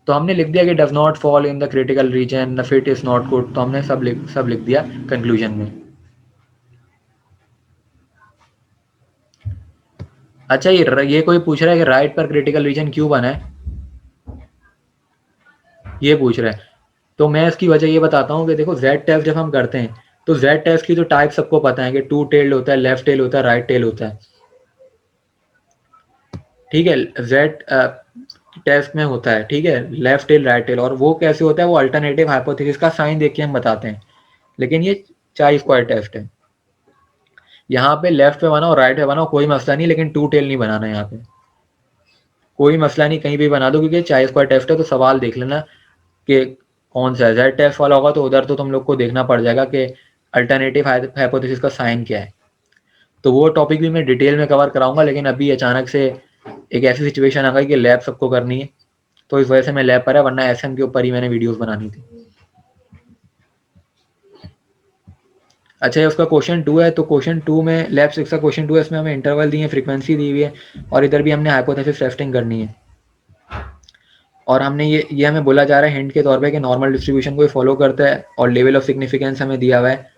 [SPEAKER 2] तो हमने लिख दिया कि does not fall in the critical reason, the fit is not good, तो हमने सब लिख दिया कंक्लूजन में। अच्छा, ये कोई पूछ रहा है कि राइट पर क्रिटिकल रीजन क्यों बना है, ये पूछ रहा है। तो मैं इसकी वजह ये बताता हूँ कि देखो जेड टेस्ट जब हम करते हैं तो जेड टेस्ट की जो टाइप सबको पता है कि 2 टेल्ड होता है, लेफ्ट टेल होता है, राइट टेल होता है, ठीक है। जेड टेस्ट में होता है, ठीक है, लेफ्ट टेल राइट टेल, और वो कैसे होता है, वो अल्टरनेटिव हाइपोथेसिस का साइन देख के हम बताते हैं, लेकिन ये चाई स्क्वायर टेस्ट है। यहाँ पे लेफ्ट पे बनाओ राइट पे बनाओ कोई मसला नहीं, लेकिन 2 टेल नहीं बनाना है, यहाँ पे कोई मसला नहीं, कहीं भी बना दो, क्योंकि चाई स्क्वायर टेस्ट है। तो सवाल देख लेना कि कौन सा है, जेड टेस्ट वाला होगा तो उधर तो तुम लोग को देखना पड़ जाएगा कि अल्टरनेटिव हाइपोथेसिस का साइन क्या है। तो वो टॉपिक भी मैं डिटेल में कवर कराऊंगा, लेकिन अभी अचानक से एक ऐसी सिचुएशन आ गई कि लैब सबको करनी है, तो इस वजह से मैं लैब पर है, वरना एसएम के ऊपर ही मैंने वीडियोस बनानी थी। अच्छा, ये उसका क्वेश्चन 2 है, तो क्वेश्चन 2 में लैब 6 का क्वेश्चन 2 है, इसमें हमें इंटरवल दिए, फ्रीक्वेंसी दी हुई है, और इधर भी हमने हाइपोथेसिस टेस्टिंग करनी है। और हमने ये हमें बोला जा रहा है हिंट के तौर पे कि नॉर्मल डिस्ट्रीब्यूशन को ही फॉलो करता है, और लेवल ऑफ सिग्निफिकेंस हमें दिया हुआ है।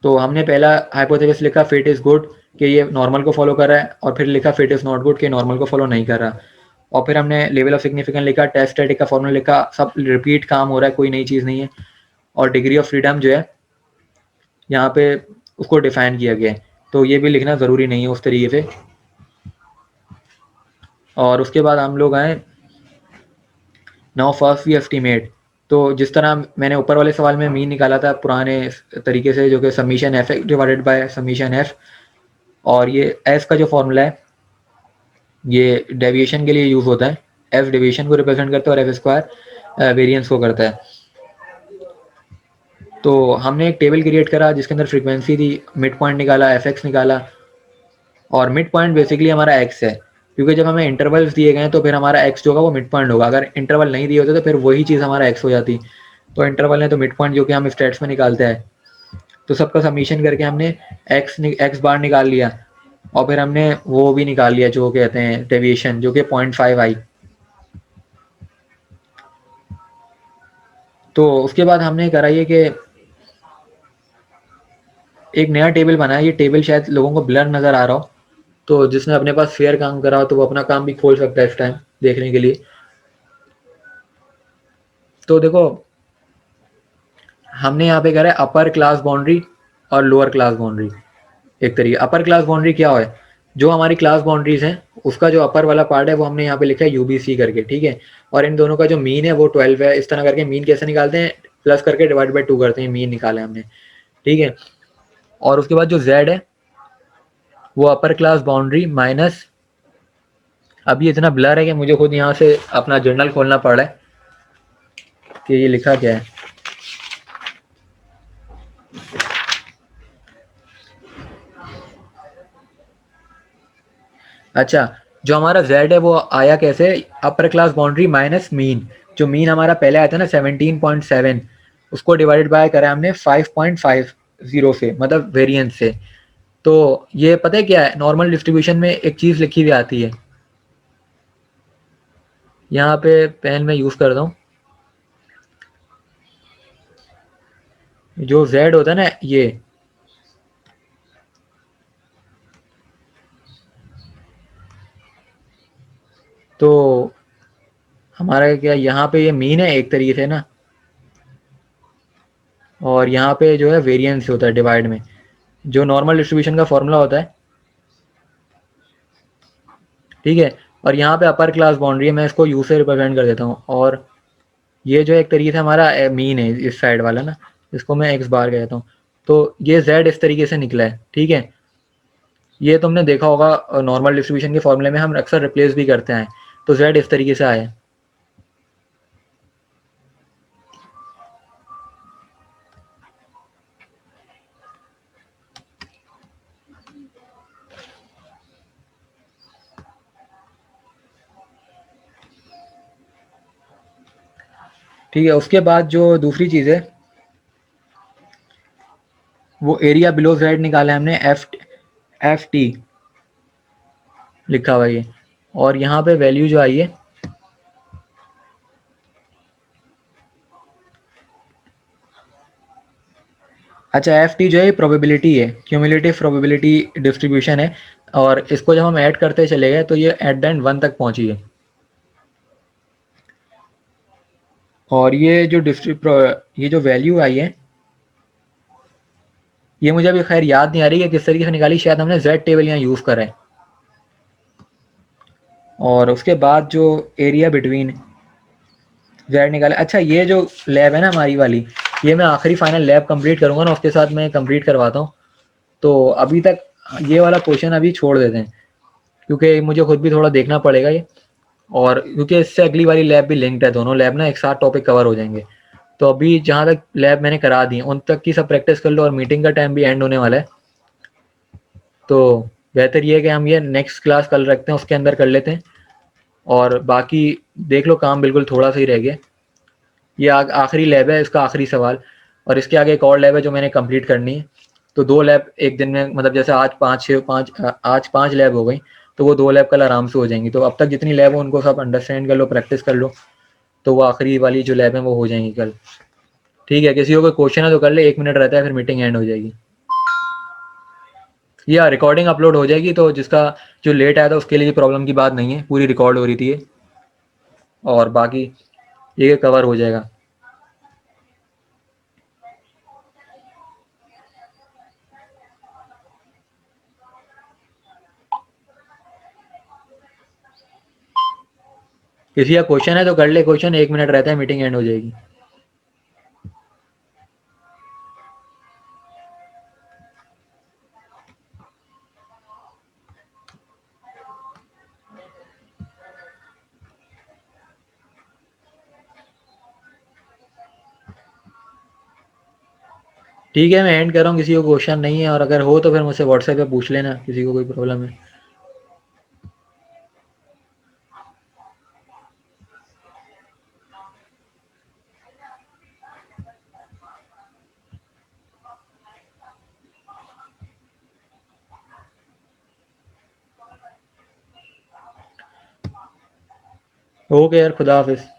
[SPEAKER 2] तो हमने पहला हाइपोथेसिस लिखा फिट इज गुड, कि ये नॉर्मल को फॉलो कर रहा है, और फिर लिखा फिट इज नॉट गुड, कि नॉर्मल को फॉलो नहीं कर रहा। और फिर हमने लेवल ऑफ सिग्निफिकेंस लिखा, टेस्ट स्टैटिक का फॉर्मूला लिखा, सब रिपीट काम हो रहा है, कोई नई चीज़ नहीं है। और डिग्री ऑफ फ्रीडम जो है यहाँ पे उसको डिफाइन किया गया है, तो ये भी लिखना ज़रूरी नहीं है उस तरीके से। और उसके बाद हम लोग आए नाउ फर्स्ट वी एस्टिमेट। तो जिस तरह मैंने ऊपर वाले सवाल में मीन निकाला था पुराने तरीके से, जो कि summation F divided by summation F, और ये एस का जो फॉर्मूला है ये डेविएशन के लिए यूज़ होता है। एफ डेविएशन को रिप्रेजेंट करता है और एफ स्क्वायर वेरिएंस को करता है। तो हमने एक टेबल क्रिएट करा जिसके अंदर फ्रीक्वेंसी थी, मिड पॉइंट निकाला, एफ एक्स निकाला, और मिड पॉइंट बेसिकली हमारा एक्स है, क्योंकि जब हमें इंटरवल्स दिए गए हैं तो फिर हमारा एक्स जो होगा वो मिड पॉइंट होगा। अगर इंटरवल नहीं दिए होते तो फिर वही चीज़ हमारा एक्स हो जाती। तो इंटरवल है तो मिड पॉइंट जो कि हम स्टेट्स में निकालते हैं, तो सबका समीशन करके हमने एक्स बार निकाल लिया, और फिर हमने वो भी निकाल लिया जो कहते हैं डेविएशन, जो कि 0.5 आई। तो उसके बाद हमने करा ये कि एक नया टेबल बनाया। ये टेबल शायद लोगों को ब्लर नज़र आ रहा हो, तो जिसने अपने पास फेयर काम करा हो तो वो अपना काम भी खोल सकता है इस टाइम देखने के लिए। तो देखो हमने यहाँ पे करा है अपर क्लास बाउंड्री और लोअर क्लास बाउंड्री। एक तरीके अपर क्लास बाउंड्री क्या है, जो हमारी क्लास बाउंड्रीज हैं उसका जो अपर वाला पार्ट है वो हमने यहाँ पे लिखा है यूबीसी करके, ठीक है। और इन दोनों का जो मीन है वो 12 है। इस तरह करके मीन कैसे निकालते हैं, प्लस करके डिवाइड बाई 2 करते हैं, मीन निकाले हमने, ठीक है। और उसके बाद जो जेड है वो अपर क्लास बाउंड्री माइनस, अब ये इतना ब्लर है कि मुझे खुद यहाँ से अपना जर्नल खोलना पड़ रहा है कि ये लिखा क्या है। अच्छा, जो हमारा z है वो आया कैसे, upper class boundary minus mean. जो मीन हमारा पहले आया था ना 17.7, उसको डिवाइडेड बाय करा हमने 5.50 से, मतलब वेरिएंस से। तो ये पता है क्या है, नॉर्मल डिस्ट्रीब्यूशन में एक चीज़ लिखी हुई आती है, यहाँ पे पेन में यूज़ करता हूँ। जो z होता है ना ये, तो हमारा क्या यहाँ पे ये मीन है एक तरीके से ना, और यहाँ पे जो है वेरिएंस होता है डिवाइड में, जो नॉर्मल डिस्ट्रीब्यूशन का फॉर्मूला होता है, ठीक है। और यहाँ पे अपर क्लास बाउंड्री है, मैं इसको यू से रिप्रेजेंट कर देता हूँ। और ये जो एक तरीके से हमारा मीन है इस साइड वाला ना, इसको मैं एक्स बार कहता हूँ। तो ये z इस तरीके से निकला है, ठीक है। ये तुमने देखा होगा नॉर्मल डिस्ट्रीब्यूशन के फॉर्मूले में हम अक्सर रिप्लेस भी करते हैं, तो z इस तरीके से आया है। ठीक है, उसके बाद जो दूसरी चीज़ है वो एरिया बिलो z निकाला है हमने, एफ टी लिखा हुआ है ये। और यहाँ पे वैल्यू जो आई है, अच्छा एफ टी जो है प्रोबेबिलिटी है, क्यूमुलेटिव प्रोबेबिलिटी डिस्ट्रीब्यूशन है। और इसको जब हम ऐड करते चले गए तो ये एट द एंड 1 तक पहुंची है। और ये जो वैल्यू आई है ये मुझे अभी खैर याद नहीं आ रही है किस तरीके से निकाली, शायद हमने z टेबल यहाँ यूज़ करा है। और उसके बाद जो एरिया बिटवीन z निकाला, अच्छा ये जो लैब है ना हमारी वाली, ये मैं आखिरी फाइनल लैब कंप्लीट करूँगा ना, उसके साथ मैं कंप्लीट करवाता हूँ। तो अभी तक ये वाला क्वेश्चन अभी छोड़ देते हैं, क्योंकि मुझे खुद भी थोड़ा देखना पड़ेगा ये, और क्योंकि इससे अगली वाली लैब भी लिंक्ड है, दोनों लैब ना एक साथ टॉपिक कवर हो जाएंगे। तो अभी जहाँ तक लैब मैंने करा दी उन तक की सब प्रैक्टिस कर लो, और मीटिंग का टाइम भी एंड होने वाला है, तो बेहतर ये है कि हम ये नेक्स्ट क्लास कल रखते हैं, उसके अंदर कर लेते हैं। और बाकी देख लो, काम बिल्कुल थोड़ा सा ही रह गया। ये आखिरी लैब है, इसका आखिरी सवाल, और इसके आगे एक और लैब है जो मैंने कंप्लीट करनी है। तो 2 लैब एक दिन में, मतलब जैसे आज 5 लैब हो गई, तो वो 2 लैब कल आराम से हो जाएंगी। तो अब तक जितनी लैब हो उनको सब अंडरस्टैंड कर लो, प्रैक्टिस कर लो, तो वो आखिरी वाली जो लैब है वो हो जाएंगी कल। ठीक है, किसी को कोई क्वेश्चन है तो कर ले, 1 मिनट रहता है, फिर मीटिंग एंड हो जाएगी। या रिकॉर्डिंग अपलोड हो जाएगी, तो जिसका जो लेट आया था उसके लिए प्रॉब्लम की बात नहीं है, पूरी रिकॉर्ड हो रही थी ये, और बाकी ये कवर हो जाएगा। किसी का क्वेश्चन है तो कर ले क्वेश्चन, 1 मिनट रहता है, मीटिंग एंड हो जाएगी। ठीक है, मैं एंड कर रहा हूँ, किसी को क्वेश्चन नहीं है, और अगर हो तो फिर मुझसे व्हाट्सएप पे पूछ लेना, किसी को कोई प्रॉब्लम है। ओके यार, खुदा हाफिज़।